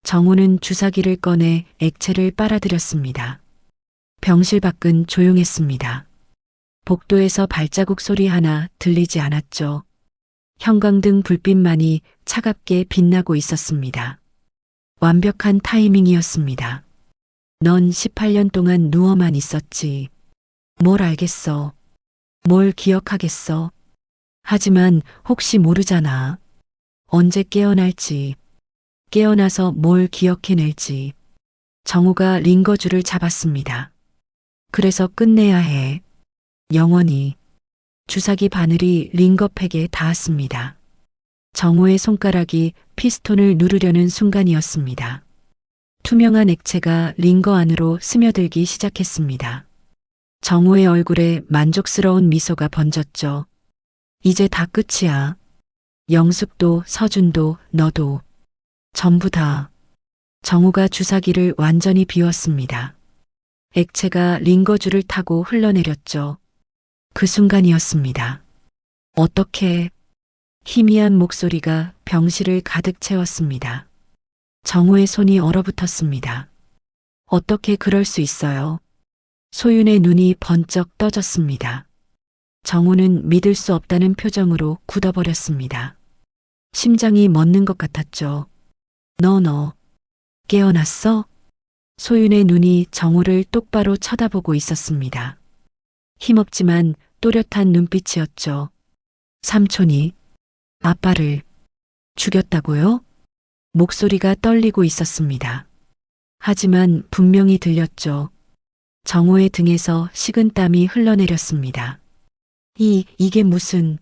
정우는 주사기를 꺼내 액체를 빨아들였습니다. 병실 밖은 조용했습니다. 복도에서 발자국 소리 하나 들리지 않았죠. 형광등 불빛만이 차갑게 빛나고 있었습니다. 완벽한 타이밍이었습니다. 넌 18년 동안 누워만 있었지. 뭘 알겠어. 뭘 기억하겠어. 하지만 혹시 모르잖아. 언제 깨어날지. 깨어나서 뭘 기억해낼지. 정우가 링거줄을 잡았습니다. 그래서 끝내야 해. 영원히. 주사기 바늘이 링거팩에 닿았습니다. 정우의 손가락이 피스톤을 누르려는 순간이었습니다. 투명한 액체가 링거 안으로 스며들기 시작했습니다. 정우의 얼굴에 만족스러운 미소가 번졌죠. 이제 다 끝이야. 영숙도, 서준도, 너도. 전부 다. 정우가 주사기를 완전히 비웠습니다. 액체가 링거줄을 타고 흘러내렸죠. 그 순간이었습니다. 어떻게? 희미한 목소리가 병실을 가득 채웠습니다. 정우의 손이 얼어붙었습니다. 어떻게 그럴 수 있어요? 소윤의 눈이 번쩍 떠졌습니다. 정우는 믿을 수 없다는 표정으로 굳어버렸습니다. 심장이 멎는 것 같았죠. 너 깨어났어? 소윤의 눈이 정우를 똑바로 쳐다보고 있었습니다. 힘없지만 또렷한 눈빛이었죠. 삼촌이 아빠를 죽였다고요? 목소리가 떨리고 있었습니다. 하지만 분명히 들렸죠. 정호의 등에서 식은땀이 흘러내렸습니다. 이게 무슨...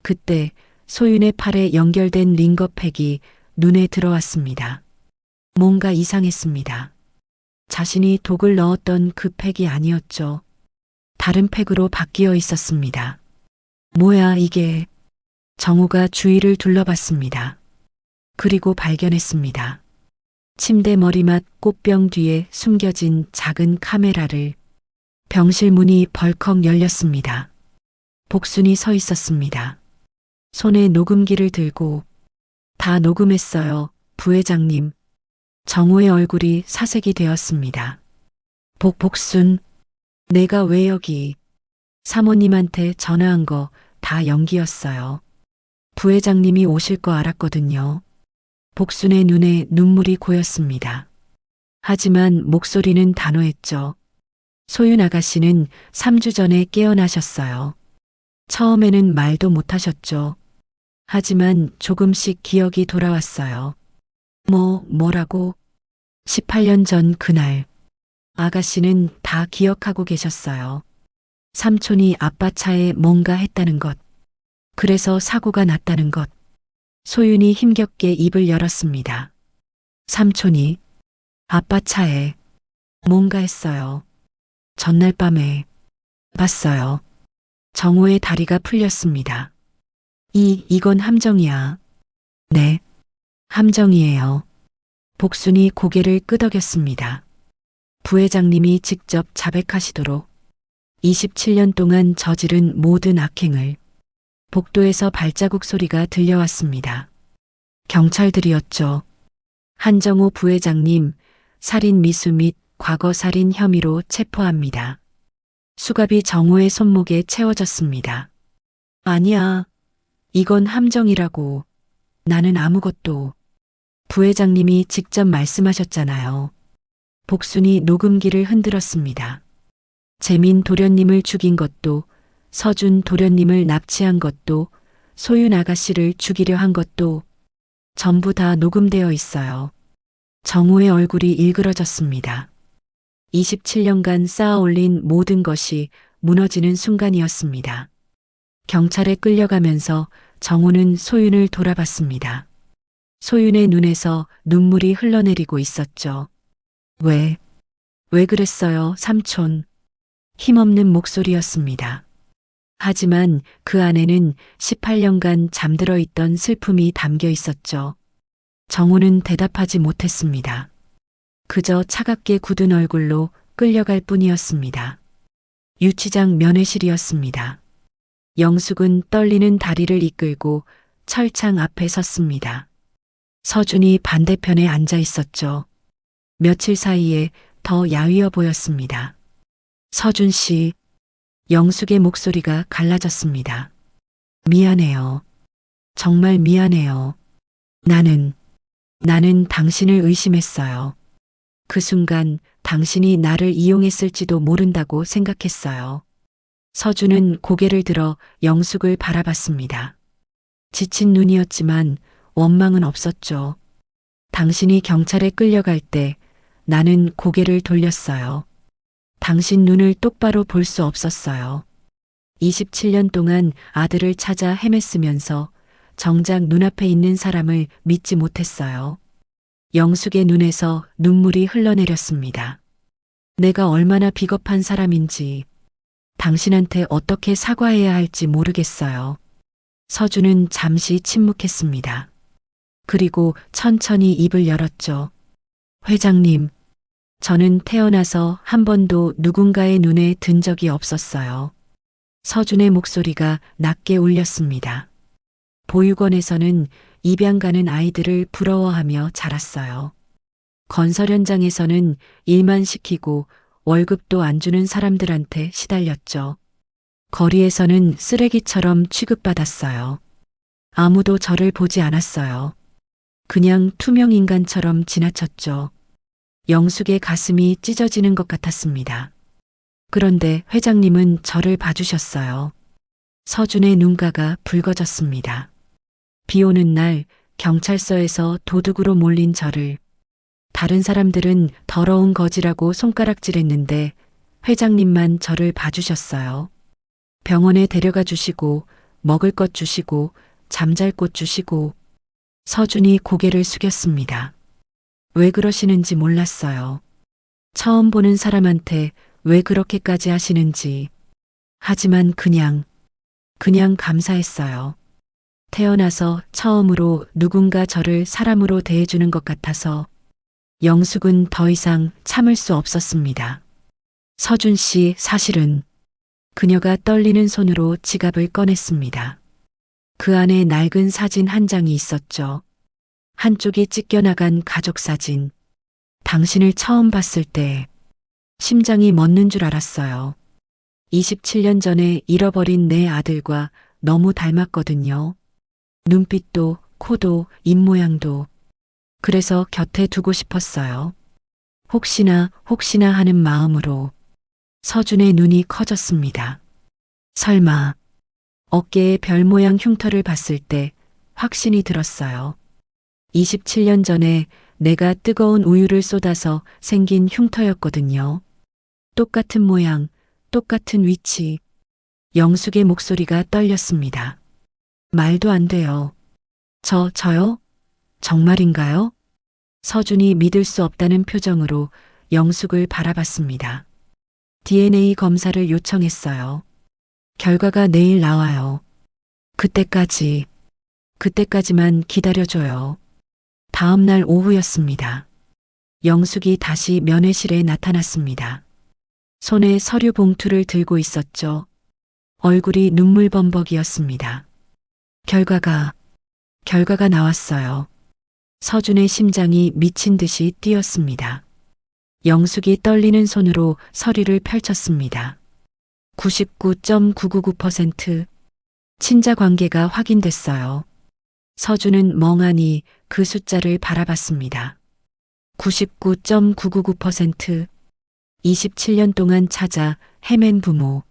그때 소윤의 팔에 연결된 링거팩이 눈에 들어왔습니다. 뭔가 이상했습니다. 자신이 독을 넣었던 그 팩이 아니었죠. 다른 팩으로 바뀌어 있었습니다. 뭐야 이게... 정호가 주위를 둘러봤습니다. 그리고 발견했습니다. 침대 머리맡 꽃병 뒤에 숨겨진 작은 카메라를. 병실 문이 벌컥 열렸습니다. 복순이 서 있었습니다. 손에 녹음기를 들고. 다 녹음했어요, 부회장님. 정호의 얼굴이 사색이 되었습니다. 복순, 내가 왜 여기... 사모님한테 전화한 거 다 연기였어요. 부회장님이 오실 거 알았거든요. 복순의 눈에 눈물이 고였습니다. 하지만 목소리는 단호했죠. 소윤 아가씨는 3주 전에 깨어나셨어요. 처음에는 말도 못하셨죠. 하지만 조금씩 기억이 돌아왔어요. 뭐라고? 18년 전 그날. 아가씨는 다 기억하고 계셨어요. 삼촌이 아빠 차에 뭔가 했다는 것. 그래서 사고가 났다는 것. 소윤이 힘겹게 입을 열었습니다. 삼촌이 아빠 차에 뭔가 했어요. 전날 밤에 봤어요. 정호의 다리가 풀렸습니다. 이건 함정이야. 네, 함정이에요. 복순이 고개를 끄덕였습니다. 부회장님이 직접 자백하시도록 27년 동안 저지른 모든 악행을. 복도에서 발자국 소리가 들려왔습니다. 경찰들이었죠. 한정호 부회장님, 살인 미수 및 과거 살인 혐의로 체포합니다. 수갑이 정호의 손목에 채워졌습니다. 아니야. 이건 함정이라고. 나는 아무것도. 부회장님이 직접 말씀하셨잖아요. 복순이 녹음기를 흔들었습니다. 재민 도련님을 죽인 것도, 서준 도련님을 납치한 것도, 소윤 아가씨를 죽이려 한 것도 전부 다 녹음되어 있어요. 정호의 얼굴이 일그러졌습니다. 27년간 쌓아 올린 모든 것이 무너지는 순간이었습니다. 경찰에 끌려가면서 정호는 소윤을 돌아봤습니다. 소윤의 눈에서 눈물이 흘러내리고 있었죠. 왜 그랬어요, 삼촌? 힘없는 목소리였습니다. 하지만 그 안에는 18년간 잠들어 있던 슬픔이 담겨 있었죠. 정호는 대답하지 못했습니다. 그저 차갑게 굳은 얼굴로 끌려갈 뿐이었습니다. 유치장 면회실이었습니다. 영숙은 떨리는 다리를 이끌고 철창 앞에 섰습니다. 서준이 반대편에 앉아 있었죠. 며칠 사이에 더 야위어 보였습니다. 서준 씨, 영숙의 목소리가 갈라졌습니다. 미안해요. 정말 미안해요. 나는 당신을 의심했어요. 그 순간 당신이 나를 이용했을지도 모른다고 생각했어요. 서준은 고개를 들어 영숙을 바라봤습니다. 지친 눈이었지만 원망은 없었죠. 당신이 경찰에 끌려갈 때 나는 고개를 돌렸어요. 당신 눈을 똑바로 볼 수 없었어요. 27년 동안 아들을 찾아 헤맸으면서 정작 눈앞에 있는 사람을 믿지 못했어요. 영숙의 눈에서 눈물이 흘러내렸습니다. 내가 얼마나 비겁한 사람인지, 당신한테 어떻게 사과해야 할지 모르겠어요. 서준은 잠시 침묵했습니다. 그리고 천천히 입을 열었죠. 회장님, 저는 태어나서 한 번도 누군가의 눈에 든 적이 없었어요. 서준의 목소리가 낮게 울렸습니다. 보육원에서는 입양 가는 아이들을 부러워하며 자랐어요. 건설 현장에서는 일만 시키고 월급도 안 주는 사람들한테 시달렸죠. 거리에서는 쓰레기처럼 취급받았어요. 아무도 저를 보지 않았어요. 그냥 투명 인간처럼 지나쳤죠. 영숙의 가슴이 찢어지는 것 같았습니다. 그런데 회장님은 저를 봐주셨어요. 서준의 눈가가 붉어졌습니다. 비 오는 날 경찰서에서 도둑으로 몰린 저를 다른 사람들은 더러운 거지라고 손가락질했는데 회장님만 저를 봐주셨어요. 병원에 데려가 주시고 먹을 것 주시고 잠잘 곳 주시고. 서준이 고개를 숙였습니다. 왜 그러시는지 몰랐어요. 처음 보는 사람한테 왜 그렇게까지 하시는지. 하지만 그냥 감사했어요. 태어나서 처음으로 누군가 저를 사람으로 대해주는 것 같아서. 영숙은 더 이상 참을 수 없었습니다. 서준 씨, 사실은. 그녀가 떨리는 손으로 지갑을 꺼냈습니다. 그 안에 낡은 사진 한 장이 있었죠. 한쪽이 찢겨나간 가족 사진. 당신을 처음 봤을 때 심장이 멎는 줄 알았어요. 27년 전에 잃어버린 내 아들과 너무 닮았거든요. 눈빛도, 코도, 입모양도. 그래서 곁에 두고 싶었어요. 혹시나 하는 마음으로. 서준의 눈이 커졌습니다. 설마. 어깨에 별 모양 흉터를 봤을 때 확신이 들었어요. 27년 전에 내가 뜨거운 우유를 쏟아서 생긴 흉터였거든요. 똑같은 모양, 똑같은 위치. 영숙의 목소리가 떨렸습니다. 말도 안 돼요. 저요? 정말인가요? 서준이 믿을 수 없다는 표정으로 영숙을 바라봤습니다. DNA 검사를 요청했어요. 결과가 내일 나와요. 그때까지만 기다려줘요. 다음 날 오후였습니다. 영숙이 다시 면회실에 나타났습니다. 손에 서류 봉투를 들고 있었죠. 얼굴이 눈물범벅이었습니다. 결과가 나왔어요. 서준의 심장이 미친 듯이 뛰었습니다. 영숙이 떨리는 손으로 서류를 펼쳤습니다. 99.999% 친자 관계가 확인됐어요. 서준은 멍하니 그 숫자를 바라봤습니다. 99.999% 27년 동안 찾아 헤맨 부모.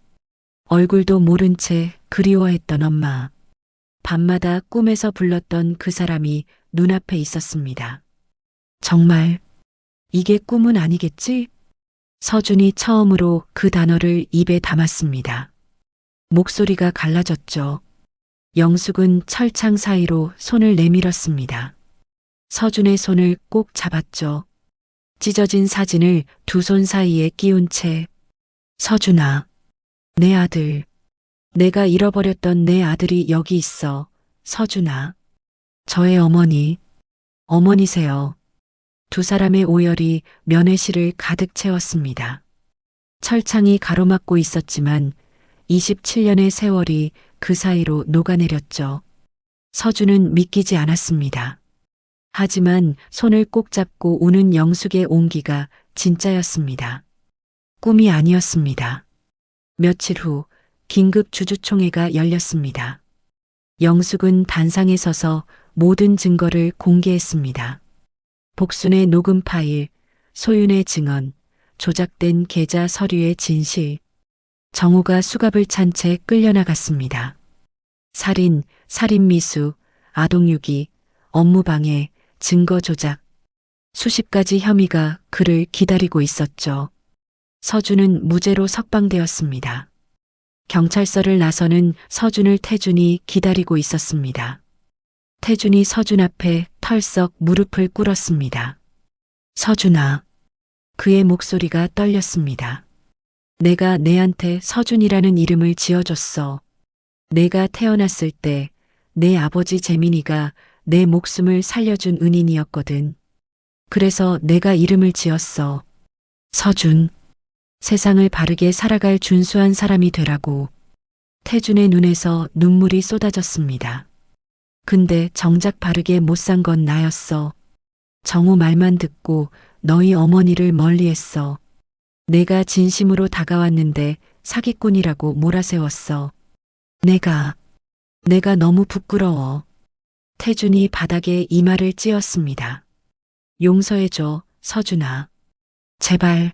얼굴도 모른 채 그리워했던 엄마. 밤마다 꿈에서 불렀던 그 사람이 눈앞에 있었습니다. 정말 이게 꿈은 아니겠지? 서준이 처음으로 그 단어를 입에 담았습니다. 목소리가 갈라졌죠. 영숙은 철창 사이로 손을 내밀었습니다. 서준의 손을 꼭 잡았죠. 찢어진 사진을 두 손 사이에 끼운 채. 서준아, 내 아들. 내가 잃어버렸던 내 아들이 여기 있어. 서준아. 저의 어머니세요. 두 사람의 오열이 면회실을 가득 채웠습니다. 철창이 가로막고 있었지만 27년의 세월이 그 사이로 녹아내렸죠. 서준은 믿기지 않았습니다. 하지만 손을 꼭 잡고 우는 영숙의 온기가 진짜였습니다. 꿈이 아니었습니다. 며칠 후 긴급 주주총회가 열렸습니다. 영숙은 단상에 서서 모든 증거를 공개했습니다. 복순의 녹음 파일, 소윤의 증언, 조작된 계좌 서류의 진실. 정우가 수갑을 찬 채 끌려나갔습니다. 살인, 살인미수, 아동유기, 업무방해, 증거 조작. 수십 가지 혐의가 그를 기다리고 있었죠. 서준은 무죄로 석방되었습니다. 경찰서를 나서는 서준을 태준이 기다리고 있었습니다. 태준이 서준 앞에 털썩 무릎을 꿇었습니다. 서준아. 그의 목소리가 떨렸습니다. 내가 내한테 서준이라는 이름을 지어줬어. 내가 태어났을 때 내 아버지 재민이가 내 목숨을 살려준 은인이었거든. 그래서 내가 이름을 지었어. 서준. 세상을 바르게 살아갈 준수한 사람이 되라고. 태준의 눈에서 눈물이 쏟아졌습니다. 근데 정작 바르게 못 산 건 나였어. 정우 말만 듣고 너희 어머니를 멀리했어. 내가 진심으로 다가왔는데 사기꾼이라고 몰아세웠어. 내가 너무 부끄러워. 태준이 바닥에 이마를 찧었습니다. 용서해줘, 서준아. 제발.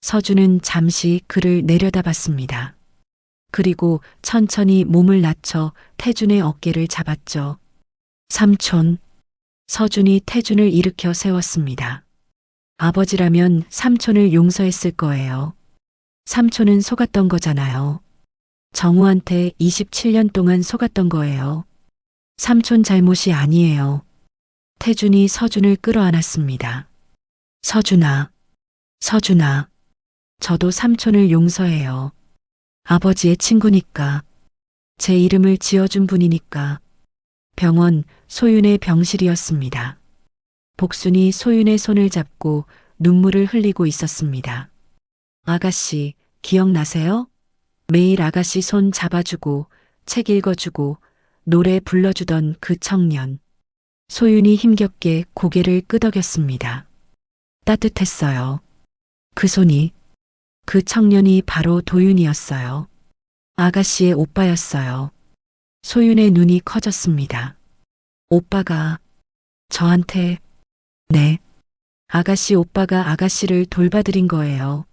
서준은 잠시 그를 내려다봤습니다. 그리고 천천히 몸을 낮춰 태준의 어깨를 잡았죠. 삼촌. 서준이 태준을 일으켜 세웠습니다. 아버지라면 삼촌을 용서했을 거예요. 삼촌은 속았던 거잖아요. 정우한테 27년 동안 속았던 거예요. 삼촌 잘못이 아니에요. 태준이 서준을 끌어안았습니다. 서준아, 서준아, 저도 삼촌을 용서해요. 아버지의 친구니까, 제 이름을 지어준 분이니까. 병원 소윤의 병실이었습니다. 복순이 소윤의 손을 잡고 눈물을 흘리고 있었습니다. 아가씨, 기억나세요? 매일 아가씨 손 잡아주고 책 읽어주고 노래 불러주던 그 청년. 소윤이 힘겹게 고개를 끄덕였습니다. 따뜻했어요. 그 손이, 그 청년이 바로 도윤이었어요. 아가씨의 오빠였어요. 소윤의 눈이 커졌습니다. 오빠가 저한테, 네. 아가씨 오빠가 아가씨를 돌봐드린 거예요.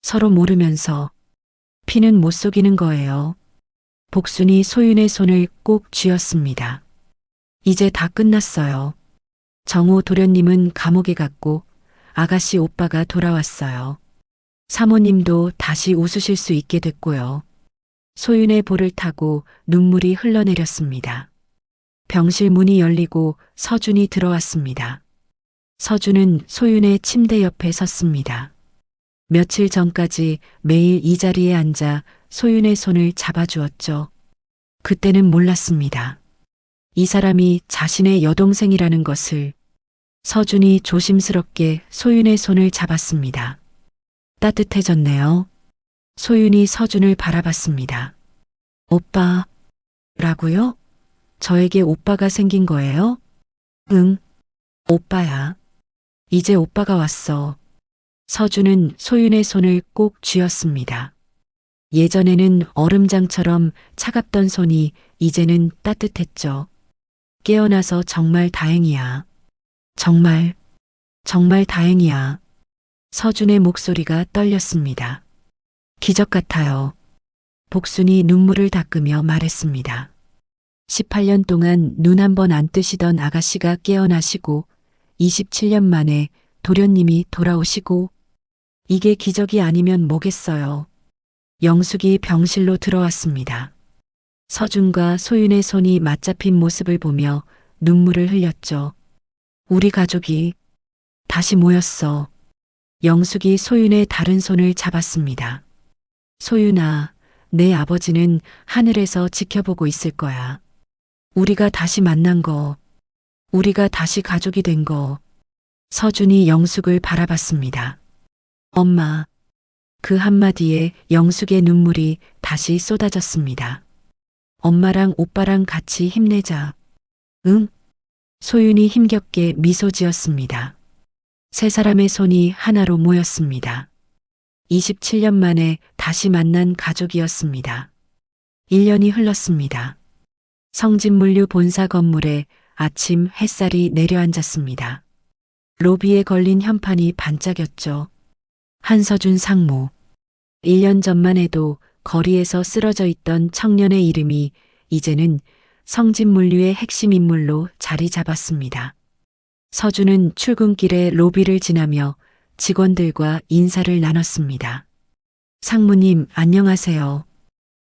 서로 모르면서 피는 못 속이는 거예요. 복순이 소윤의 손을 꼭 쥐었습니다. 이제 다 끝났어요. 정우 도련님은 감옥에 갔고 아가씨 오빠가 돌아왔어요. 사모님도 다시 웃으실 수 있게 됐고요. 소윤의 볼을 타고 눈물이 흘러내렸습니다. 병실 문이 열리고 서준이 들어왔습니다. 서준은 소윤의 침대 옆에 섰습니다. 며칠 전까지 매일 이 자리에 앉아 소윤의 손을 잡아주었죠. 그때는 몰랐습니다. 이 사람이 자신의 여동생이라는 것을. 서준이 조심스럽게 소윤의 손을 잡았습니다. 따뜻해졌네요. 소윤이 서준을 바라봤습니다. 오빠라고요? 저에게 오빠가 생긴 거예요? 응, 오빠야. 이제 오빠가 왔어. 서준은 소윤의 손을 꼭 쥐었습니다. 예전에는 얼음장처럼 차갑던 손이 이제는 따뜻했죠. 깨어나서 정말 다행이야. 정말, 정말 다행이야. 서준의 목소리가 떨렸습니다. 기적 같아요. 복순이 눈물을 닦으며 말했습니다. 18년 동안 눈 한 번 안 뜨시던 아가씨가 깨어나시고 27년 만에 도련님이 돌아오시고 이게 기적이 아니면 뭐겠어요. 영숙이 병실로 들어왔습니다. 서준과 소윤의 손이 맞잡힌 모습을 보며 눈물을 흘렸죠. 우리 가족이 다시 모였어. 영숙이 소윤의 다른 손을 잡았습니다. 소윤아, 내 아버지는 하늘에서 지켜보고 있을 거야. 우리가 다시 만난 거, 우리가 다시 가족이 된 거. 서준이 영숙을 바라봤습니다. 엄마. 그 한마디에 영숙의 눈물이 다시 쏟아졌습니다. 엄마랑 오빠랑 같이 힘내자. 응? 소윤이 힘겹게 미소 지었습니다. 세 사람의 손이 하나로 모였습니다. 27년 만에 다시 만난 가족이었습니다. 1년이 흘렀습니다. 성진물류 본사 건물에 아침 햇살이 내려앉았습니다. 로비에 걸린 현판이 반짝였죠. 한서준 상무. 1년 전만 해도 거리에서 쓰러져 있던 청년의 이름이 이제는 성진물류의 핵심 인물로 자리 잡았습니다. 서준은 출근길에 로비를 지나며 직원들과 인사를 나눴습니다. 상무님, 안녕하세요.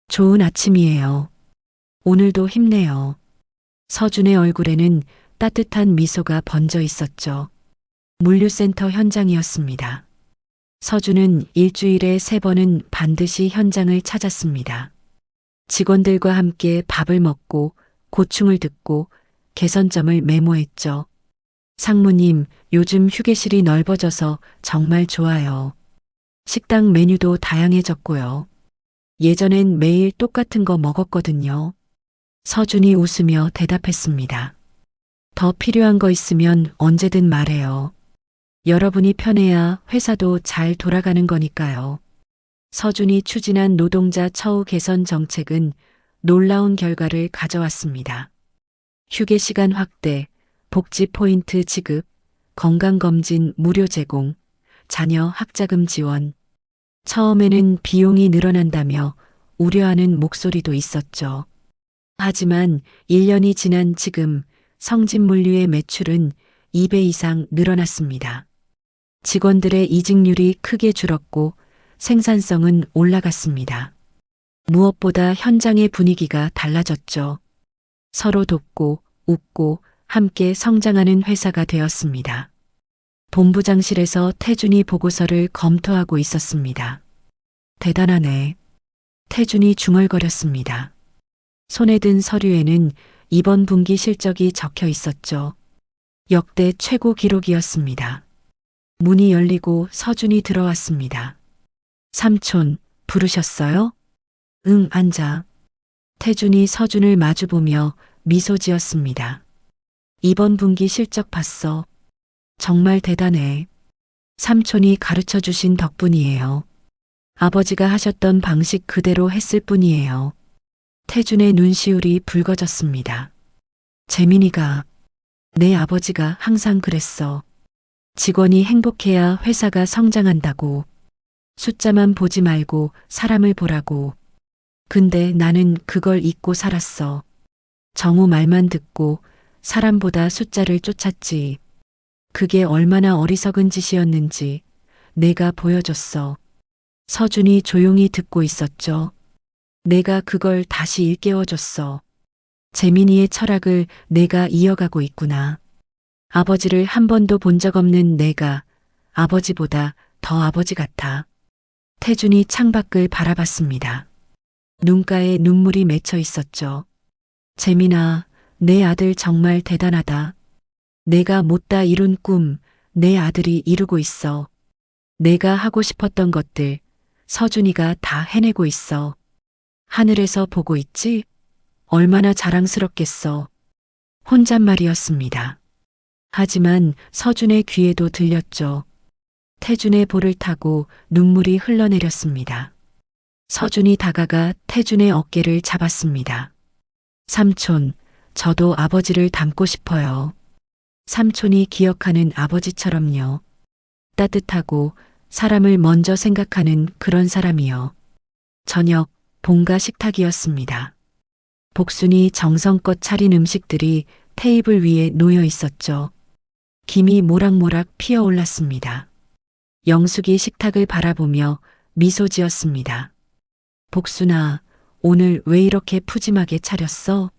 좋은 아침이에요. 오늘도 힘내요. 서준의 얼굴에는 따뜻한 미소가 번져 있었죠. 물류센터 현장이었습니다. 서준은 일주일에 3번은 반드시 현장을 찾았습니다. 직원들과 함께 밥을 먹고 고충을 듣고 개선점을 메모했죠. 상무님, 요즘 휴게실이 넓어져서 정말 좋아요. 식당 메뉴도 다양해졌고요. 예전엔 매일 똑같은 거 먹었거든요. 서준이 웃으며 대답했습니다. 더 필요한 거 있으면 언제든 말해요. 여러분이 편해야 회사도 잘 돌아가는 거니까요. 서준이 추진한 노동자 처우 개선 정책은 놀라운 결과를 가져왔습니다. 휴게 시간 확대, 복지 포인트 지급, 건강검진 무료 제공, 자녀 학자금 지원. 처음에는 비용이 늘어난다며 우려하는 목소리도 있었죠. 하지만 1년이 지난 지금 성진 물류의 매출은 2배 이상 늘어났습니다. 직원들의 이직률이 크게 줄었고 생산성은 올라갔습니다. 무엇보다 현장의 분위기가 달라졌죠. 서로 돕고 웃고 함께 성장하는 회사가 되었습니다. 본부장실에서 태준이 보고서를 검토하고 있었습니다. 대단하네. 태준이 중얼거렸습니다. 손에 든 서류에는 이번 분기 실적이 적혀 있었죠. 역대 최고 기록이었습니다. 문이 열리고 서준이 들어왔습니다. 삼촌, 부르셨어요? 응, 앉아. 태준이 서준을 마주보며 미소 지었습니다. 이번 분기 실적 봤어. 정말 대단해. 삼촌이 가르쳐 주신 덕분이에요. 아버지가 하셨던 방식 그대로 했을 뿐이에요. 태준의 눈시울이 붉어졌습니다. 재민이가, 내 아버지가 항상 그랬어. 직원이 행복해야 회사가 성장한다고. 숫자만 보지 말고 사람을 보라고. 근데 나는 그걸 잊고 살았어. 정우 말만 듣고 사람보다 숫자를 쫓았지. 그게 얼마나 어리석은 짓이었는지 내가 보여줬어. 서준이 조용히 듣고 있었죠. 내가 그걸 다시 일깨워줬어. 재민이의 철학을 내가 이어가고 있구나. 아버지를 한 번도 본 적 없는 내가 아버지보다 더 아버지 같아. 태준이 창밖을 바라봤습니다. 눈가에 눈물이 맺혀 있었죠. 재민아, 내 아들 정말 대단하다. 내가 못다 이룬 꿈, 내 아들이 이루고 있어. 내가 하고 싶었던 것들, 서준이가 다 해내고 있어. 하늘에서 보고 있지? 얼마나 자랑스럽겠어. 혼잣말이었습니다. 하지만 서준의 귀에도 들렸죠. 태준의 볼을 타고 눈물이 흘러내렸습니다. 서준이 다가가 태준의 어깨를 잡았습니다. 삼촌, 저도 아버지를 닮고 싶어요. 삼촌이 기억하는 아버지처럼요. 따뜻하고 사람을 먼저 생각하는 그런 사람이요. 저녁 본가 식탁이었습니다. 복순이 정성껏 차린 음식들이 테이블 위에 놓여 있었죠. 김이 모락모락 피어올랐습니다. 영숙이 식탁을 바라보며 미소 지었습니다. 복순아, 오늘 왜 이렇게 푸짐하게 차렸어?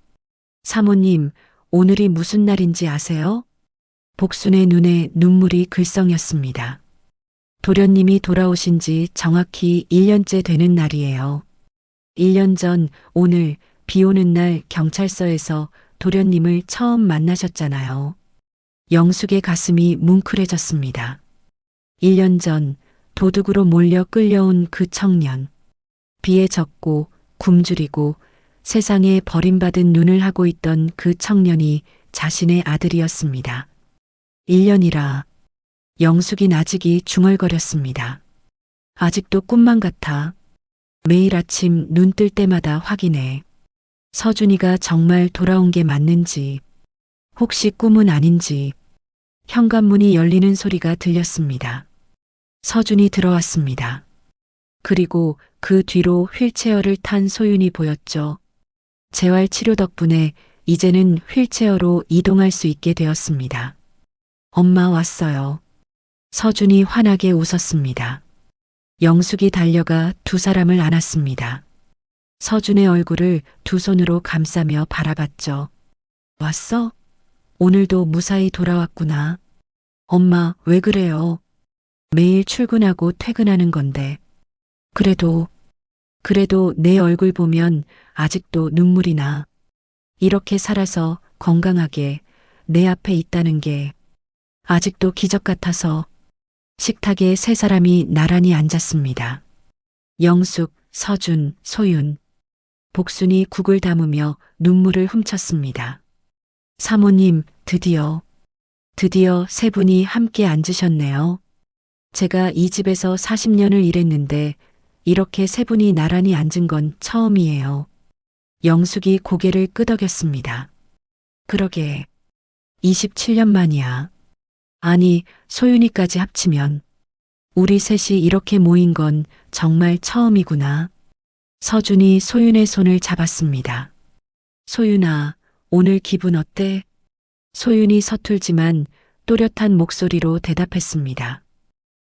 사모님, 오늘이 무슨 날인지 아세요? 복순의 눈에 눈물이 글썽였습니다. 도련님이 돌아오신 지 정확히 1년째 되는 날이에요. 1년 전 오늘 비 오는 날 경찰서에서 도련님을 처음 만나셨잖아요. 영숙의 가슴이 뭉클해졌습니다. 1년 전 도둑으로 몰려 끌려온 그 청년. 비에 젖고 굶주리고 세상에 버림받은 눈을 하고 있던 그 청년이 자신의 아들이었습니다. 1년이라 영숙이 나직이 중얼거렸습니다. 아직도 꿈만 같아. 매일 아침 눈 뜰 때마다 확인해. 서준이가 정말 돌아온 게 맞는지, 혹시 꿈은 아닌지. 현관문이 열리는 소리가 들렸습니다. 서준이 들어왔습니다. 그리고 그 뒤로 휠체어를 탄 소윤이 보였죠. 재활 치료 덕분에 이제는 휠체어로 이동할 수 있게 되었습니다. 엄마 왔어요. 서준이 환하게 웃었습니다. 영숙이 달려가 두 사람을 안았습니다. 서준의 얼굴을 두 손으로 감싸며 바라봤죠. 왔어? 오늘도 무사히 돌아왔구나. 엄마, 왜 그래요? 매일 출근하고 퇴근하는 건데. 그래도 내 얼굴 보면 아직도 눈물이 나. 이렇게 살아서 건강하게 내 앞에 있다는 게 아직도 기적 같아서. 식탁에 세 사람이 나란히 앉았습니다. 영숙, 서준, 소윤. 복순이 국을 담으며 눈물을 훔쳤습니다. 사모님, 드디어 세 분이 함께 앉으셨네요. 제가 이 집에서 40년을 일했는데 이렇게 세 분이 나란히 앉은 건 처음이에요. 영숙이 고개를 끄덕였습니다. 그러게, 27년 만이야. 아니, 소윤이까지 합치면 우리 셋이 이렇게 모인 건 정말 처음이구나. 서준이 소윤의 손을 잡았습니다. 소윤아, 오늘 기분 어때? 소윤이 서툴지만 또렷한 목소리로 대답했습니다.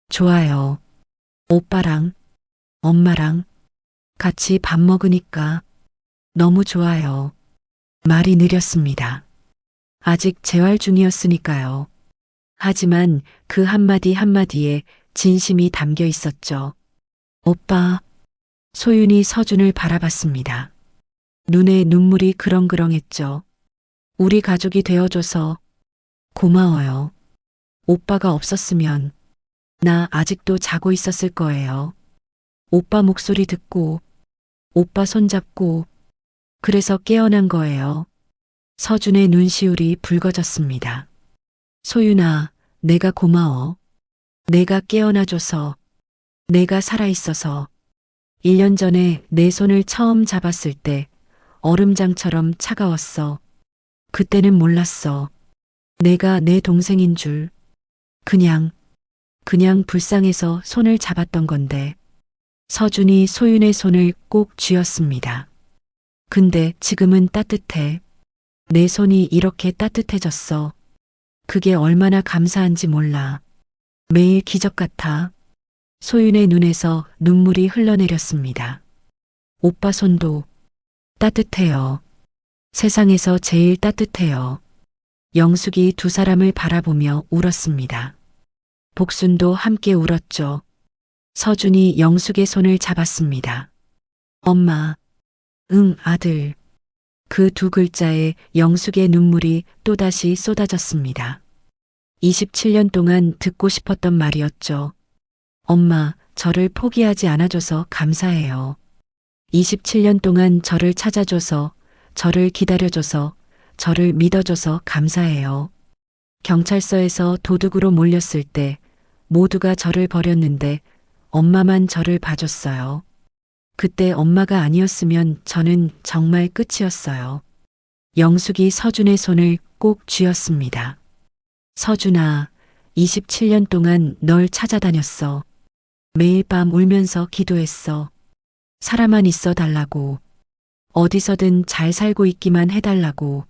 좋아요. 오빠랑, 엄마랑 같이 밥 먹으니까 너무 좋아요. 말이 느렸습니다. 아직 재활 중이었으니까요. 하지만 그 한마디 한마디에 진심이 담겨 있었죠. 오빠. 소윤이 서준을 바라봤습니다. 눈에 눈물이 그렁그렁했죠. 우리 가족이 되어줘서 고마워요. 오빠가 없었으면 나 아직도 자고 있었을 거예요. 오빠 목소리 듣고, 오빠 손잡고, 그래서 깨어난 거예요. 서준의 눈시울이 붉어졌습니다. 소윤아, 내가 고마워. 내가 깨어나줘서, 내가 살아있어서. 1년 전에 내 손을 처음 잡았을 때 얼음장처럼 차가웠어. 그때는 몰랐어. 내가 내 동생인 줄. 그냥 불쌍해서 손을 잡았던 건데. 서준이 소윤의 손을 꼭 쥐었습니다. 근데 지금은 따뜻해. 내 손이 이렇게 따뜻해졌어. 그게 얼마나 감사한지 몰라. 매일 기적 같아. 소윤의 눈에서 눈물이 흘러내렸습니다. 오빠 손도 따뜻해요. 세상에서 제일 따뜻해요. 영숙이 두 사람을 바라보며 울었습니다. 복순도 함께 울었죠. 서준이 영숙의 손을 잡았습니다. 엄마. 응, 아들. 그 두 글자에 영숙의 눈물이 또다시 쏟아졌습니다. 27년 동안 듣고 싶었던 말이었죠. 엄마, 저를 포기하지 않아줘서 감사해요. 27년 동안 저를 찾아줘서, 저를 기다려줘서, 저를 믿어줘서 감사해요. 경찰서에서 도둑으로 몰렸을 때 모두가 저를 버렸는데 엄마만 저를 봐줬어요. 그때 엄마가 아니었으면 저는 정말 끝이었어요. 영숙이 서준의 손을 꼭 쥐었습니다. 서준아, 27년 동안 널 찾아다녔어. 매일 밤 울면서 기도했어. 살아만 있어 달라고. 어디서든 잘 살고 있기만 해달라고.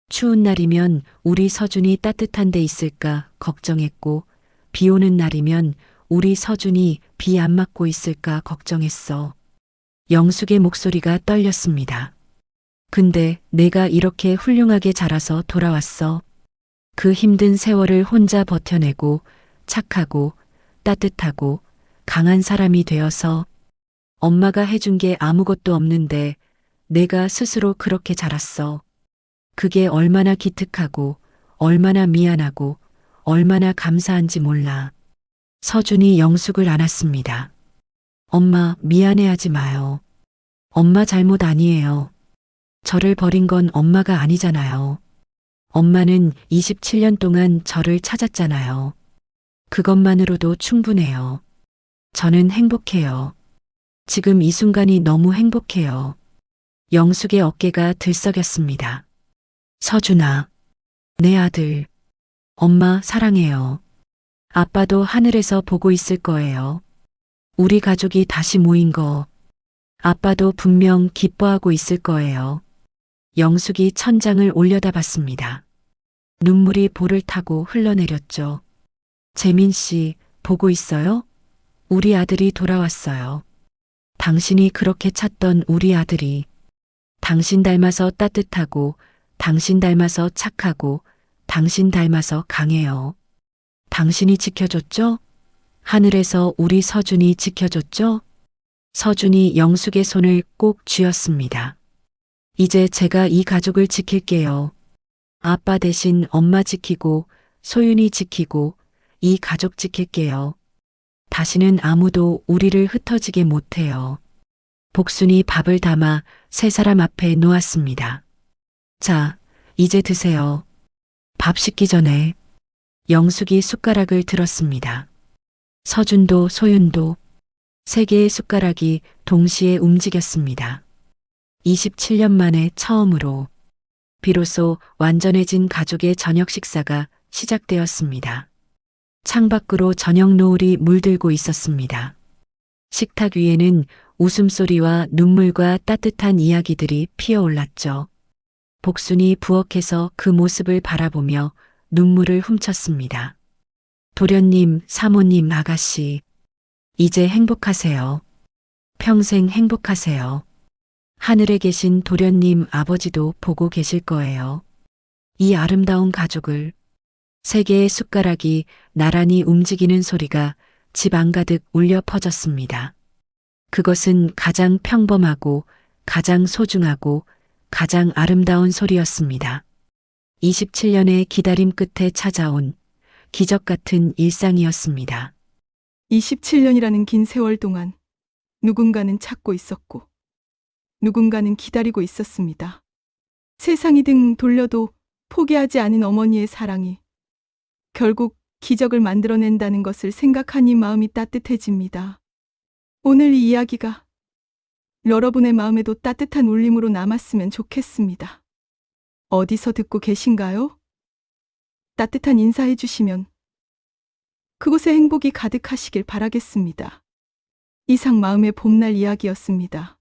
추운 날이면 우리 서준이 따뜻한 데 있을까 걱정했고, 비 오는 날이면 우리 서준이 비 안 맞고 있을까 걱정했어. 영숙의 목소리가 떨렸습니다. 근데 내가 이렇게 훌륭하게 자라서 돌아왔어. 그 힘든 세월을 혼자 버텨내고 착하고 따뜻하고 강한 사람이 되어서 엄마가 해준 게 아무것도 없는데 내가 스스로 그렇게 자랐어. 그게 얼마나 기특하고 얼마나 미안하고 얼마나 감사한지 몰라. 서준이 영숙을 안았습니다. 엄마, 미안해하지 마요. 엄마 잘못 아니에요. 저를 버린 건 엄마가 아니잖아요. 엄마는 27년 동안 저를 찾았잖아요. 그것만으로도 충분해요. 저는 행복해요. 지금 이 순간이 너무 행복해요. 영숙의 어깨가 들썩였습니다. 서준아, 내 아들. 엄마 사랑해요. 아빠도 하늘에서 보고 있을 거예요. 우리 가족이 다시 모인 거 아빠도 분명 기뻐하고 있을 거예요. 영숙이 천장을 올려다봤습니다. 눈물이 볼을 타고 흘러내렸죠. 재민 씨, 보고 있어요? 우리 아들이 돌아왔어요. 당신이 그렇게 찾던 우리 아들이. 당신 닮아서 따뜻하고, 당신 닮아서 착하고, 당신 닮아서 강해요. 당신이 지켜줬죠? 하늘에서 우리 서준이 지켜줬죠? 서준이 영숙의 손을 꼭 쥐었습니다. 이제 제가 이 가족을 지킬게요. 아빠 대신 엄마 지키고, 소윤이 지키고, 이 가족 지킬게요. 다시는 아무도 우리를 흩어지게 못해요. 복순이 밥을 담아 세 사람 앞에 놓았습니다. 자, 이제 드세요. 밥 식기 전에. 영숙이 숟가락을 들었습니다. 서준도 소윤도 세 개의 숟가락이 동시에 움직였습니다. 27년 만에 처음으로 비로소 완전해진 가족의 저녁 식사가 시작되었습니다. 창밖으로 저녁 노을이 물들고 있었습니다. 식탁 위에는 웃음소리와 눈물과 따뜻한 이야기들이 피어올랐죠. 복순이 부엌에서 그 모습을 바라보며 눈물을 훔쳤습니다. 도련님, 사모님, 아가씨, 이제 행복하세요. 평생 행복하세요. 하늘에 계신 도련님 아버지도 보고 계실 거예요. 이 아름다운 가족을. 세 개의 숟가락이 나란히 움직이는 소리가 집 안가득 울려 퍼졌습니다. 그것은 가장 평범하고 가장 소중하고 가장 아름다운 소리였습니다. 27년의 기다림 끝에 찾아온 기적 같은 일상이었습니다. 27년이라는 긴 세월 동안 누군가는 찾고 있었고 누군가는 기다리고 있었습니다. 세상이 등 돌려도 포기하지 않은 어머니의 사랑이 결국 기적을 만들어낸다는 것을 생각하니 마음이 따뜻해집니다. 오늘 이 이야기가 여러분의 마음에도 따뜻한 울림으로 남았으면 좋겠습니다. 어디서 듣고 계신가요? 따뜻한 인사해 주시면 그곳에 행복이 가득하시길 바라겠습니다. 이상 마음의 봄날 이야기였습니다.